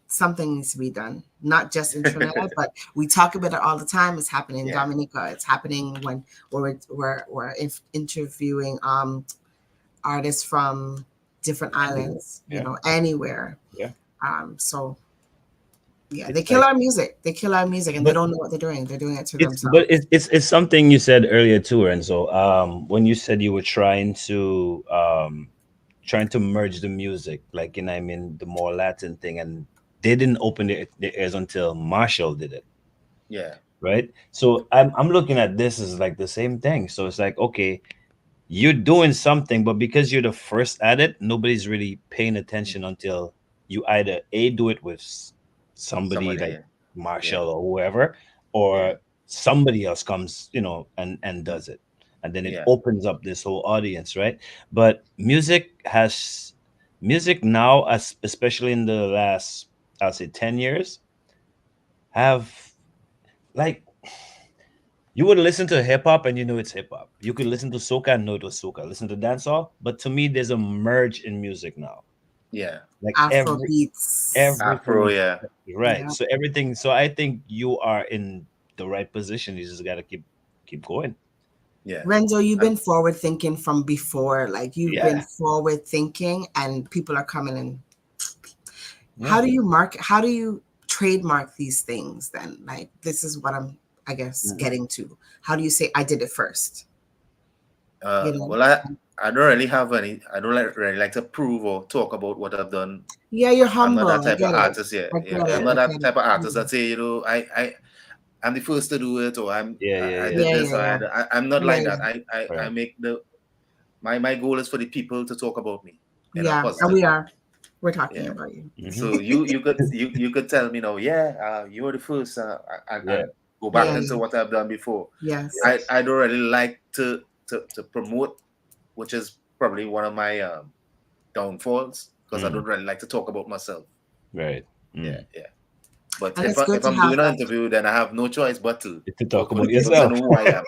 something needs to be done. Not just in Trinidad, but we talk about it all the time. It's happening in Dominica. It's happening when we're interviewing artists from different islands, you know, anywhere. So they kill our music. They kill our music, and they don't know what they're doing. They're doing it to themselves. But it's something you said earlier too, Renzo. When you said you were trying to merge the music, like, you know, I mean, the more Latin thing, and they didn't open their ears until Marshall did it. Yeah. Right. So I'm looking at this as like the same thing. So it's like, okay, you're doing something, but because you're the first at it, nobody's really paying attention until you either do it with somebody like Marshall or whoever, or somebody else comes, you know, and does it. And then it opens up this whole audience, right? But music now, especially in the last, I'll say 10 years, have, like, you would listen to hip hop and you know it's hip hop. You could listen to soca and know it was soca. Listen to dancehall, but to me, there's a merge in music now. Yeah, like Afro beats, Afro, right. Yeah. So everything. So I think you are in the right position. You just gotta keep going. Yeah, Renzo, you've been forward thinking from before. Like, you've been forward thinking, and people are coming in. How do you trademark these things then? Like, this is what I'm, I guess, getting to. How do you say I did it first? You know? Well, I don't really have any. I don't really like to prove or talk about what I've done. Yeah, you're humble. I'm not that type of artist. I'm not that type of artist that say, you know, I'm the first to do it, or I did this. I'm not like that. I make my goal is for the people to talk about me. And we are. we're talking about you. So you could tell me now, you were the first, and go back into what I've done before. Yes. I don't really like to promote, which is probably one of my downfalls, because I don't really like to talk about myself. Right. Yeah. But And if I'm doing an interview, then I have no choice but to talk about people yourself. to know who I am.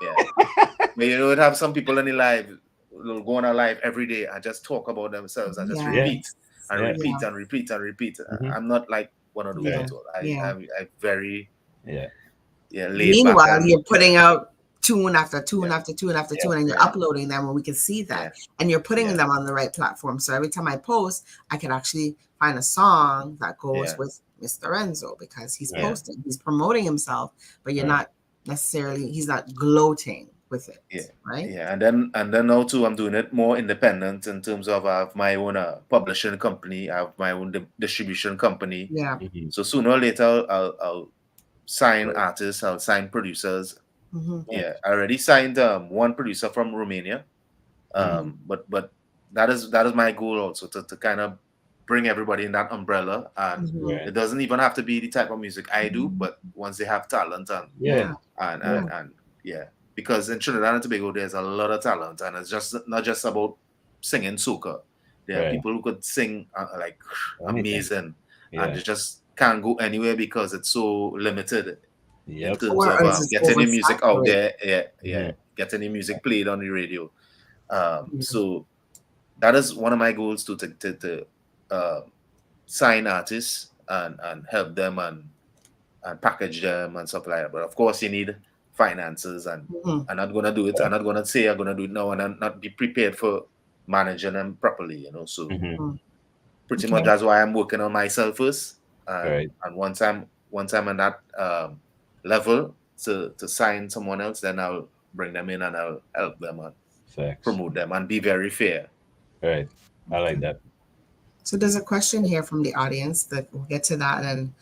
But you would have some people in the live, they'll go on a live every day and just talk about themselves and just repeat and repeat and repeat and repeat. I'm not like one of those people. I'm very laid Meanwhile, back. you're putting out tune after tune after tune after tune, and you're uploading them, and we can see that, and you're putting them on the right platform. So every time I post, I can actually find a song that goes with Mr. Renzo, because he's posting, he's promoting himself, but you're not necessarily, he's not gloating with it. Right. And then now too, I'm doing it more independent in terms of I have my own publishing company, I have my own distribution company. So sooner or later I'll sign artists, I'll sign producers. I already signed one producer from Romania, but that is my goal also, to kind of bring everybody in that umbrella, and it doesn't even have to be the type of music I do, but once they have talent and because in Trinidad and Tobago there's a lot of talent, and it's just not just about singing soca. There are people who could sing like amazing, and they just can't go anywhere because it's so limited. In terms of getting the music out there, getting the music played on the radio. So that is one of my goals, to sign artists and help them and package them and stuff like that. But of course, you need finances, and I'm not gonna do it. I'm not gonna say I'm gonna do it now and I'm not be prepared for managing them properly. So pretty much that's why I'm working on myself first. And once I'm on that level to sign someone else, then I'll bring them in and I'll help them and promote them and be very fair. Right. I like that. So there's a question here from the audience that we'll get to that, and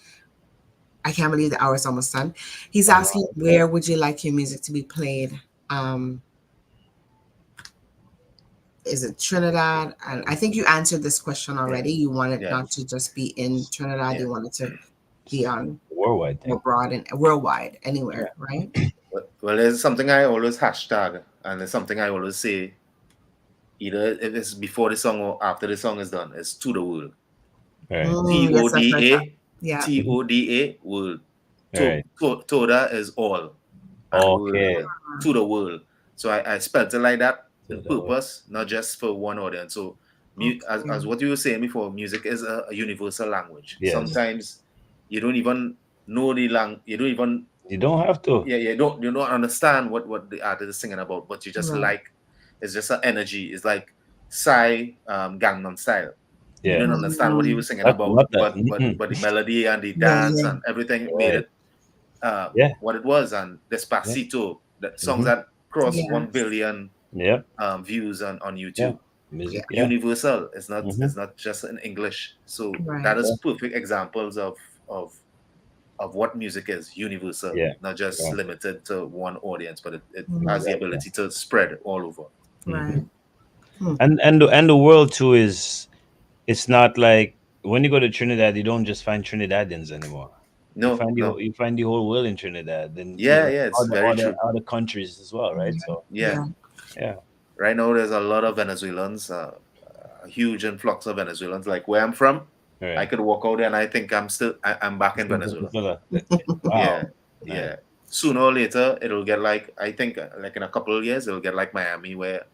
I can't believe the hour is almost done. He's asking, where would you like your music to be played? Is it Trinidad? And I think you answered this question already. You want it not to just be in Trinidad. You want it to be on worldwide, abroad and worldwide, anywhere, right? Well, there's something I always hashtag, and there's something I always say, either if it's before the song or after the song is done, it's to the world. TODA, TODA, world. Toda is all. Okay. To the world. So I spelled it like that on purpose, not just for one audience. So as what you were saying before, music is a universal language. Sometimes you don't even know the language. You don't have to. You don't understand what the artist is singing about, but you just like, it's just an energy. It's like Psy Gangnam Style. You don't understand what he was singing about, but the melody and the dance and everything made it what it was. And Despacito, the songs that crossed 1 billion views on YouTube. Music, universal. It's not just in English. So that is perfect examples of what music is, universal, not just limited to one audience, but it has the ability to spread all over. Right. And the world too is, it's not like when you go to Trinidad, you don't just find Trinidadians anymore. No, you find the whole world in Trinidad. Then it's very true. Other countries as well, right? So yeah. Right now, there's a lot of Venezuelans, a huge influx of Venezuelans. Like where I'm from, I could walk out there and I think I'm back in Venezuela. Wow. Yeah. Sooner or later, it'll get like, I think, like in a couple of years, it'll get like Miami, where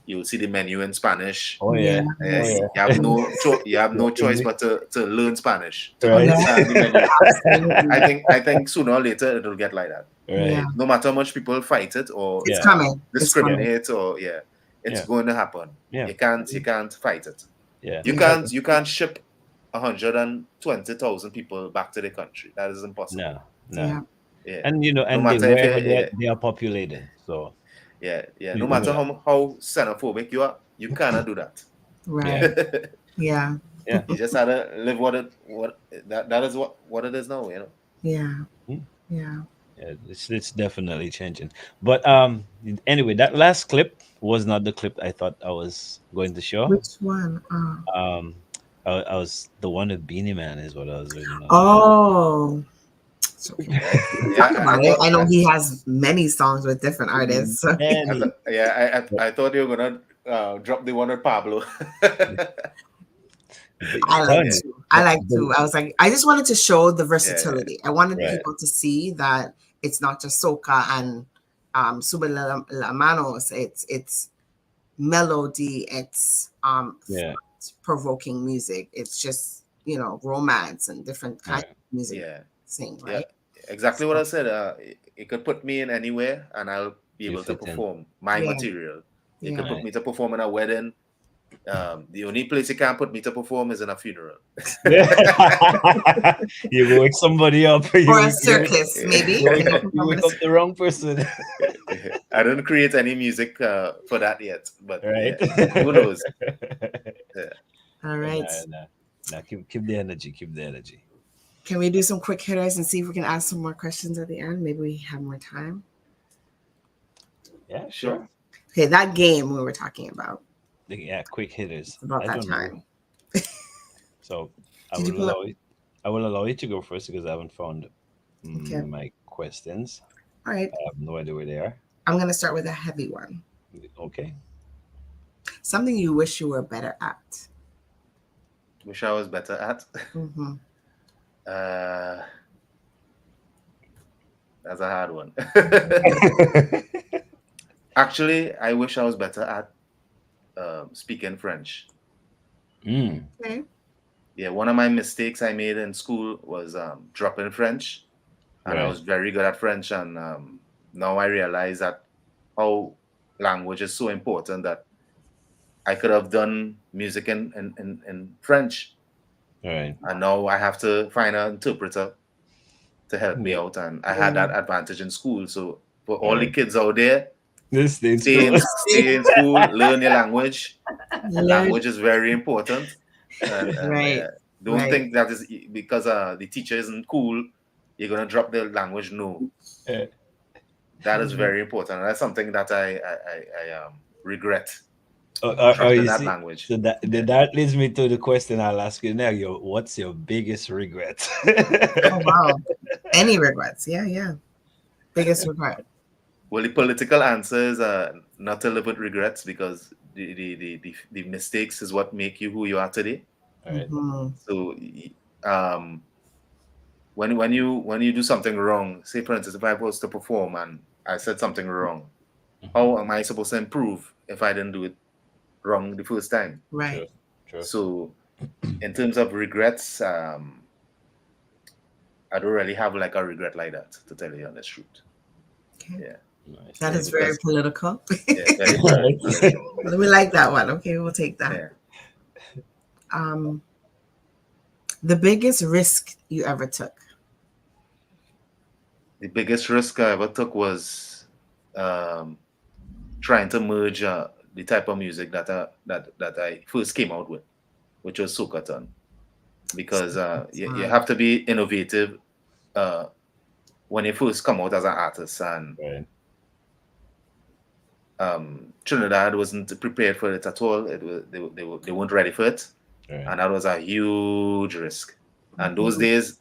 you'll see the menu in Spanish. You have no choice but to learn Spanish to understand the menu. I think sooner or later it'll get like that. No matter how much people fight it or it's coming. discriminate it's going to happen. You can't fight it. You can't ship 120,000 people back to the country. That is impossible. No. And they are populated. So no matter how xenophobic you are, you cannot do that. Right. Yeah. You just have to live that is what it is now, Yeah. It's definitely changing. But anyway, that last clip was not the clip I thought I was going to show. Which one? I was the one with Beanie Man is what I was reading. Oh. It's okay. Yeah, Talk about it. I know he has many songs with different artists. So. I thought you were gonna drop the one with Pablo. I like to. I was like, I just wanted to show the versatility. I wanted people to see that it's not just soca and Sube la Manos. It's melody. It's provoking music. It's just romance and different kinds of music. Sing right. Yeah, exactly what I said. It could put me in anywhere, and I'll be able to perform my material. You could put me to perform in a wedding. The only place you can't put me to perform is in a funeral. You wake somebody up, or a circus, maybe. You wake up the wrong person. I don't create any music for that yet, but who knows? All right. Nah, keep the energy. Keep the energy. Can we do some quick hitters and see if we can ask some more questions at the end? Maybe we have more time. Yeah, sure. Okay, that game we were talking about. Yeah, quick hitters. It's about that time. So I will allow you to go first because I haven't found my questions. All right. I have no idea where they are. I'm going to start with a heavy one. Okay. Something you wish you were better at. Wish I was better at? Mm-hmm. That's a hard one. Actually, I wish I was better at speaking French. Okay. Yeah, one of my mistakes I made in school was dropping French, and I was very good at French, and now I realize that how language is so important that I could have done music in French. Right. And now I have to find an interpreter to help me out, and I had that advantage in school. So for all the kids out there, stay in school, learn your language. Language is very important. And, don't think that is because the teacher isn't cool, you're gonna drop the language. No, that is very important. And that's something that I regret. That language. So that leads me to the question I'll ask you now. What's your biggest regret? Oh wow! Any regrets? Yeah. Biggest regret. Well, the political answer is not to live with regrets, because the mistakes is what make you who you are today. Right. So when you do something wrong, say for instance, if I was to perform and I said something wrong, how am I supposed to improve if I didn't do it wrong the first time? Right. True. So in terms of regrets, I don't really have like a regret like that, to tell you the honest truth. Okay. Yeah. Nice. That is very political. Yeah, very political. We like that one. Okay, we'll take that. Yeah. The biggest risk you ever took? The biggest risk I ever took was trying to merge the type of music that I first came out with, which was soca-ton, because you have to be innovative when you first come out as an artist, and Trinidad wasn't prepared for it at all. They weren't ready for it, and that was a huge risk. And those days,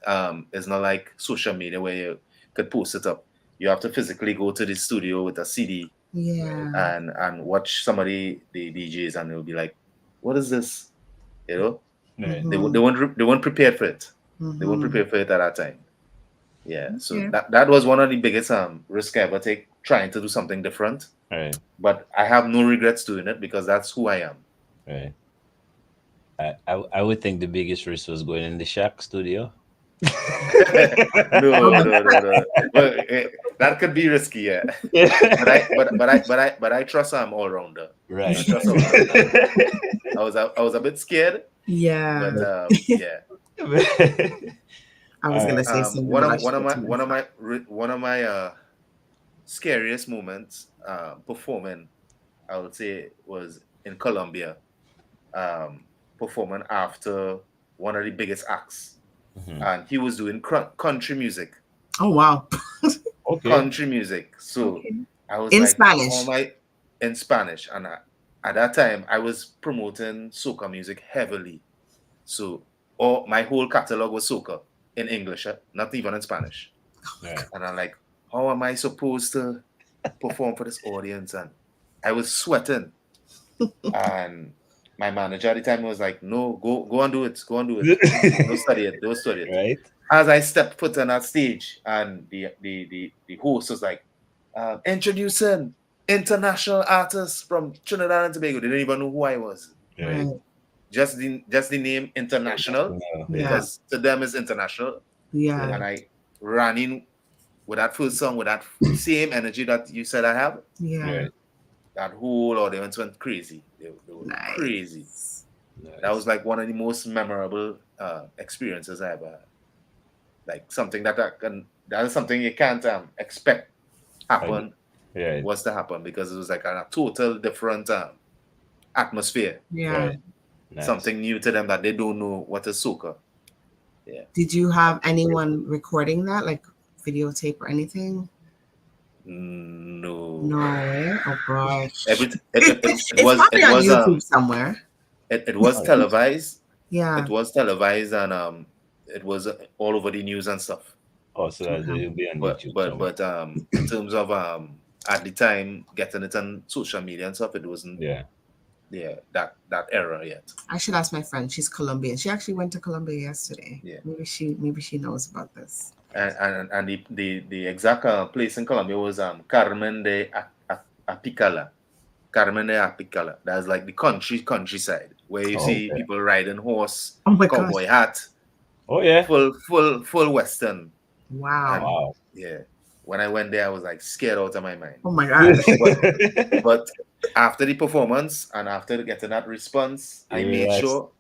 it's not like social media where you could post it up. You have to physically go to the studio with a CD, and watch somebody, the DJs, and they'll be like, "What is this?" You know, they weren't prepared for it. They weren't prepared for it at that time. Yeah, so that was one of the biggest risk I ever take, trying to do something different. Right. But I have no regrets doing it because that's who I am. Right. I would think the biggest risk was going in the Shack studio. No. Well, that could be risky, yeah. But I trust I'm all rounder. Right. I was a bit scared. Yeah. But yeah. I was gonna say something. One of my scariest moments performing, I would say, was in Colombia, performing after one of the biggest acts. And he was doing country music. Oh wow! Okay. Country music. So I was in like, Spanish. In Spanish, and at that time I was promoting soca music heavily. So my whole catalog was soca in English, not even in Spanish. Right. And I'm like, how am I supposed to perform for this audience? And I was sweating. And my manager at the time was like, no, go and do it. Go and do it. Don't study it. Don't study it. Right. As I stepped foot on that stage, and the host was like, introducing international artists from Trinidad and Tobago. They didn't even know who I was. Right. Just the name international, because to them it's international. Yeah. And I ran in with that first song with that same energy that you said I have. Yeah. Right. That whole audience went crazy. They were crazy. Nice. That was like one of the most memorable experiences I ever had. Like something that is something you can't expect happen was to happen, because it was like a total different atmosphere. Yeah. Right. Nice. Something new to them that they don't know what is soca. Yeah. Did you have anyone recording that, like videotape or anything? No. No way. Oh gosh. It was probably on YouTube somewhere. It was televised. Yeah. It was televised, and it was all over the news and stuff. Oh, so that it'll be on YouTube. But in terms of at the time getting it on social media and stuff, it wasn't that era yet. I should ask my friend. She's Colombian. She actually went to Colombia yesterday. Yeah. Maybe she knows about this. And the exact place in Colombia was Carmen de Apicala. Carmen de Apicala. That's like the countryside where you see people riding horse, cowboy hat. Oh yeah. Full Western. Wow. Yeah. When I went there, I was like scared out of my mind. Oh my gosh. But after the performance and after getting that response, I made sure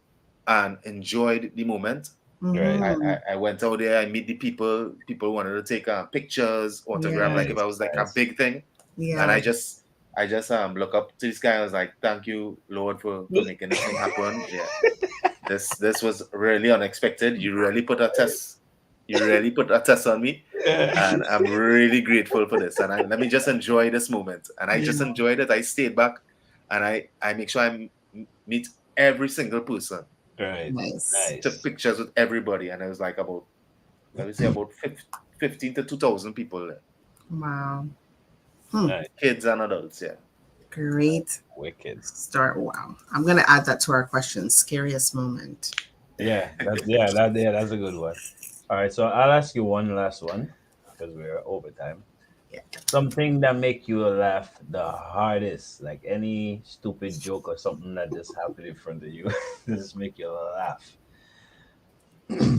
and enjoyed the moment. Right. I went out there, I meet the people. People wanted to take pictures, autograph, like if I was like a big thing. Yeah. And I just look up to this guy. I was like, "Thank you, Lord, for making this thing happen." Yeah. This was really unexpected. You really put a test. You really put a test on me, and I'm really grateful for this. And let me just enjoy this moment. And I just enjoyed it. I stayed back, and I make sure I meet every single person. Right. Nice. Took pictures with everybody, and it was like about 15 to 2,000 people there. Wow. Nice. Kids and adults, yeah. Great. Wicked. Start. Wow. I'm gonna add that to our question. Scariest moment. Yeah, that's a good one. All right, so I'll ask you one last one because we're over time. Yeah. Something that make you laugh the hardest, like any stupid joke or something that just happened in front of you, just make you laugh.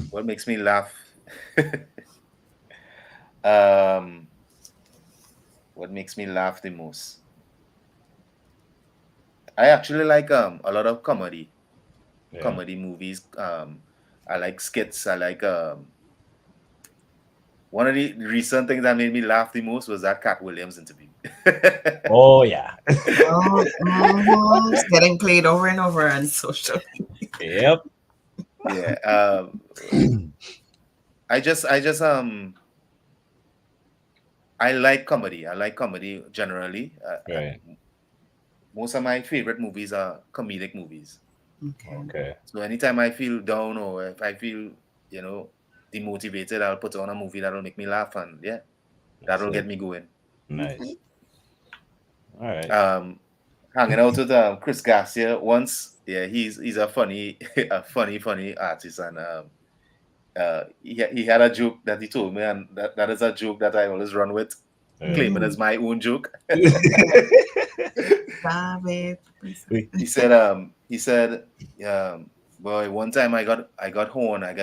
What makes me laugh? What makes me laugh the most? I actually like a lot of comedy movies. I like skits. I like one of the recent things that made me laugh the most was that Cat Williams interview. Oh yeah. It's getting played over and over on social media. Yep. Yeah. I like comedy. I like comedy generally. Right. Most of my favorite movies are comedic movies. Okay. So anytime I feel down or if I feel, demotivated, I'll put on a movie that'll make me laugh, and that'll get me going. Nice. All right. Hanging out with Chris Garcia once. Yeah, he's a funny artist, and he had a joke that he told me, and that is a joke that I always run with, claim it as my own joke. He said, boy, one time I got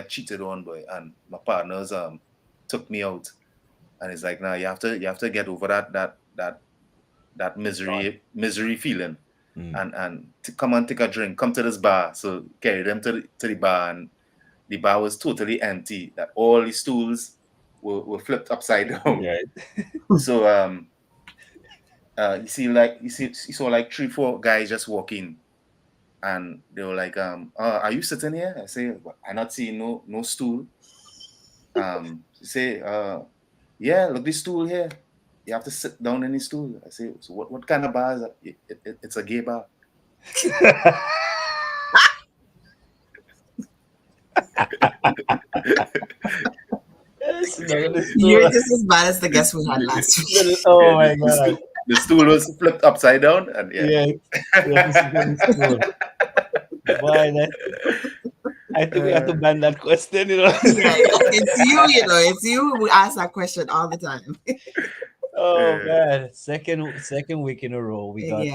cheated on, boy, and my partners took me out, and it's like, now you have to get over that misery feeling, and to come and take a drink, come to this bar. So carry them to the bar, and the bar was totally empty. That all the stools were flipped upside down. Right. So you saw like 3-4 guys just walking, and they were like, are you sitting here? I say, I'm not seeing no stool. You say, yeah, look, this stool here. You have to sit down in the stool. I say, so what kind of bar is that? It's a gay bar. down on the You're stool. just as bad as the guest we had last week. Oh my god. The stool was flipped upside down, and Yeah, we have to sit on the stool. Boy, I think we have to ban that question, you know. It's it's you. We ask that question all the time. Oh man, second week in a row we got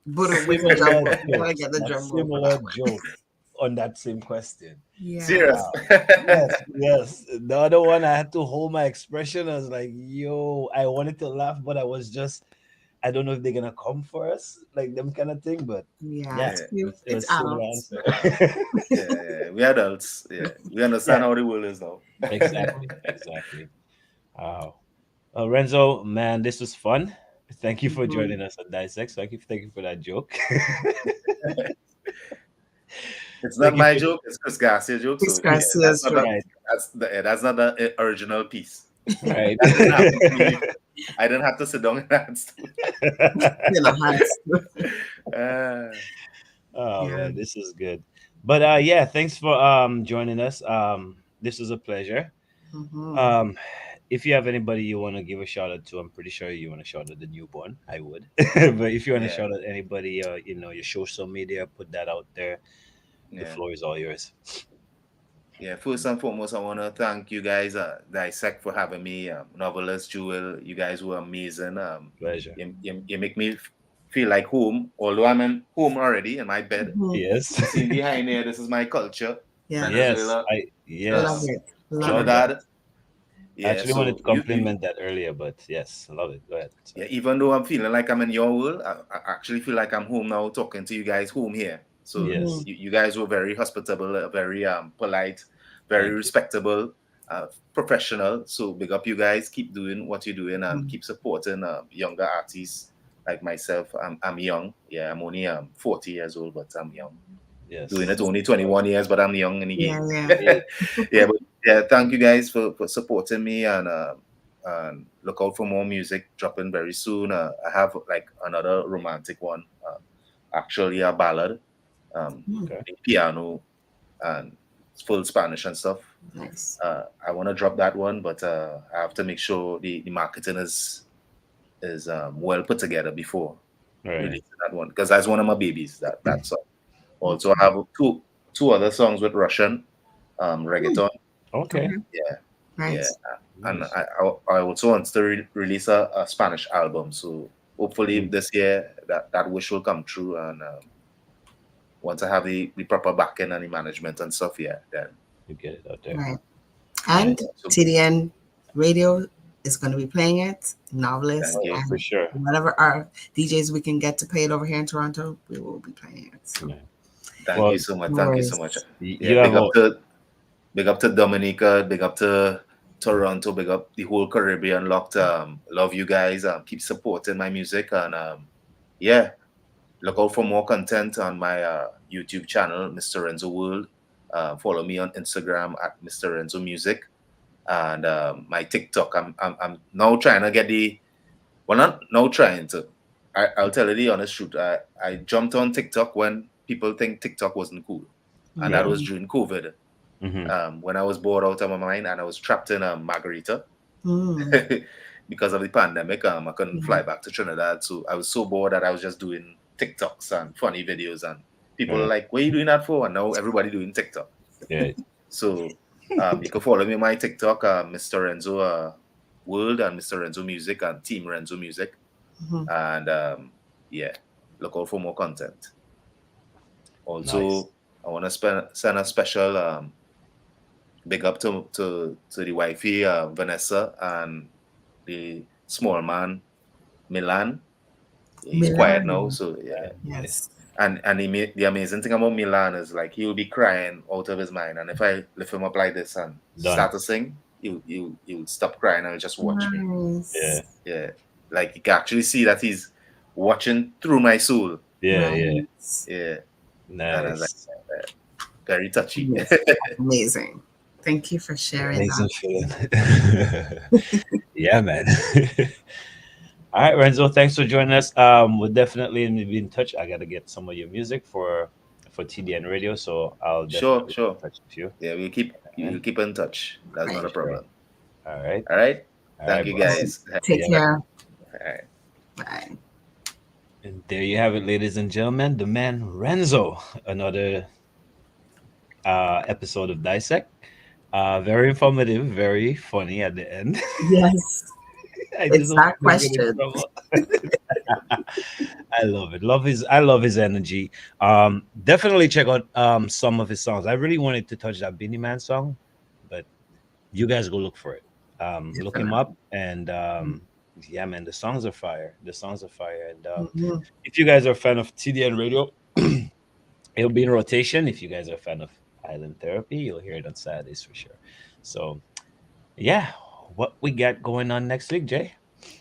But with the drum roll. You gotta get the a drum roll. similar joke on that same question. Serious. Yes. The other one I had to hold my expression. I was like, yo, I wanted to laugh, but I don't know if they're gonna come for us, like them kind of thing. But it's adults. We adults. Yeah, we understand how the world is now. Exactly. Wow. Renzo, man, this was fun. Thank you for joining us on Dissect. Thank you for that joke. It's not my joke, it's Chris Garcia's joke. Chris Garcia's joke. That's not the original piece. Right. I didn't have to sit down in that stool. Man, this is good. But thanks for joining us. This was a pleasure. If you have anybody you want to give a shout out to, I'm pretty sure you want to shout out the newborn. I would. But if you want to shout out anybody, your social media, put that out there. The floor is all yours. Yeah, first and foremost, I want to thank you guys, Dissect, for having me. Novelist, Jewel, you guys were amazing. Pleasure. You make me feel like home, although I'm in home already in my bed. Yes. See behind here, this is my culture. Venezuela, Love it. Trinidad. I actually wanted to compliment that earlier, but yes, I love it. Go ahead. Yeah, even though I'm feeling like I'm in your world, I actually feel like I'm home now talking to you guys home here. So you guys were very hospitable, very polite, very respectable, professional. So big up you guys. Keep doing what you're doing and keep supporting younger artists like myself. I'm young. Yeah, I'm only 40 years old, but I'm young. Yes. Doing it only 21 years, but I'm young in the game. But thank you guys for supporting me and look out for more music dropping very soon. I have like another romantic one, actually a ballad, piano and full Spanish and stuff. Nice. I want to drop that one, but I have to make sure the marketing is well put together before releasing that one, because that's one of my babies. That song. Also, I have two other songs with Russian reggaeton. Okay. Yeah. Nice. Yeah. And I also want to release a Spanish album. So hopefully this year that wish will come true. And once I have the proper backing and the management and stuff, then you get it out there. Right. And TDN Radio is going to be playing it. Novelist. And for sure. Whatever our DJs we can get to play it over here in Toronto, we will be playing it. So. Thank you so much. Thank you so much. Big up to Dominica, big up to Toronto, big up the whole Caribbean locked. Love you guys. Keep supporting my music and look out for more content on my YouTube channel, Mr. Renzo World. Follow me on Instagram at Mr. Renzo Music and my TikTok. I'm now trying to get not now trying to. I'll tell you the honest truth. I jumped on TikTok when people think TikTok wasn't cool, and that was during COVID. When I was bored out of my mind and I was trapped in Margarita because of the pandemic. I couldn't fly back to Trinidad, so I was so bored that I was just doing TikToks and funny videos, and people are like, "What are you doing that for?" And now everybody doing TikTok. Yeah. So you can follow me on my TikTok, Mr. Renzo World and Mr. Renzo Music and Team Renzo Music, and look out for more content. Also, I want to send a special big up to the wifey Vanessa and the small man Milan. He's quiet now, so Yes. And the amazing thing about Milan is like he'll be crying out of his mind, and if I lift him up like this and start to sing, he'll stop crying and he'll just watch me. Yeah. Like you can actually see that he's watching through my soul. Yeah. Nice. Very touchy. Yes. Amazing. Thank you for sharing that. Yeah, man. All right, Renzo, thanks for joining us. We'll definitely be in touch. I got to get some of your music for TDN Radio, so I'll definitely sure be in touch with you. Yeah, we'll keep in touch. That's not a problem. All right. All right. Thank you, guys. Take care. All right. Bye. And there you have it, ladies and gentlemen. The man Renzo. Another episode of Dissect. Very informative, very funny at the end. Yes. It's that question. I love it. I love his energy. Definitely check out some of his songs. I really wanted to touch that Beanie Man song, but you guys go look for it. Look him up, and yeah, man, the songs are fire. And if you guys are a fan of TDN Radio, it'll be in rotation. If you guys are a fan of Island Therapy, you'll hear it on Saturdays for sure. So yeah, what we got going on next week, Jay?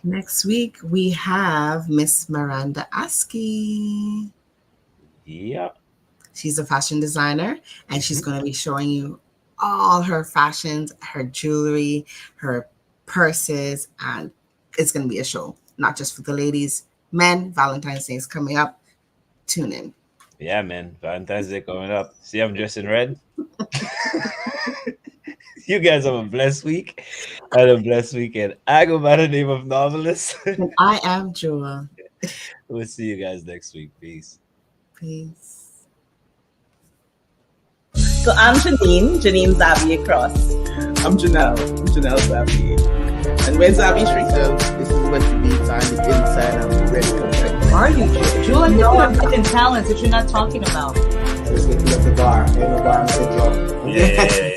Next week we have Miss Miranda Askey. Yeah, she's a fashion designer, and she's going to be showing you all her fashions, her jewelry, her purses, and it's going to be a show, not just for the ladies. Men, Valentine's Day is coming up. Tune in. Yeah, man. Valentine's Day coming up. See, I'm dressed in red. You guys have a blessed week and a blessed weekend. I go by the name of Novelist. And I am Jewel. We'll see you guys next week. Peace. Peace. So I'm Janine Zabi across. I'm Janelle Zabi. And we're Zabi Street. So this is what you need on the inside of the red complex. Are you, Jewel? You know I'm hidden talents that you're not talking about. Let's get to the bar. Ain't no bar, I'm drum. Yeah.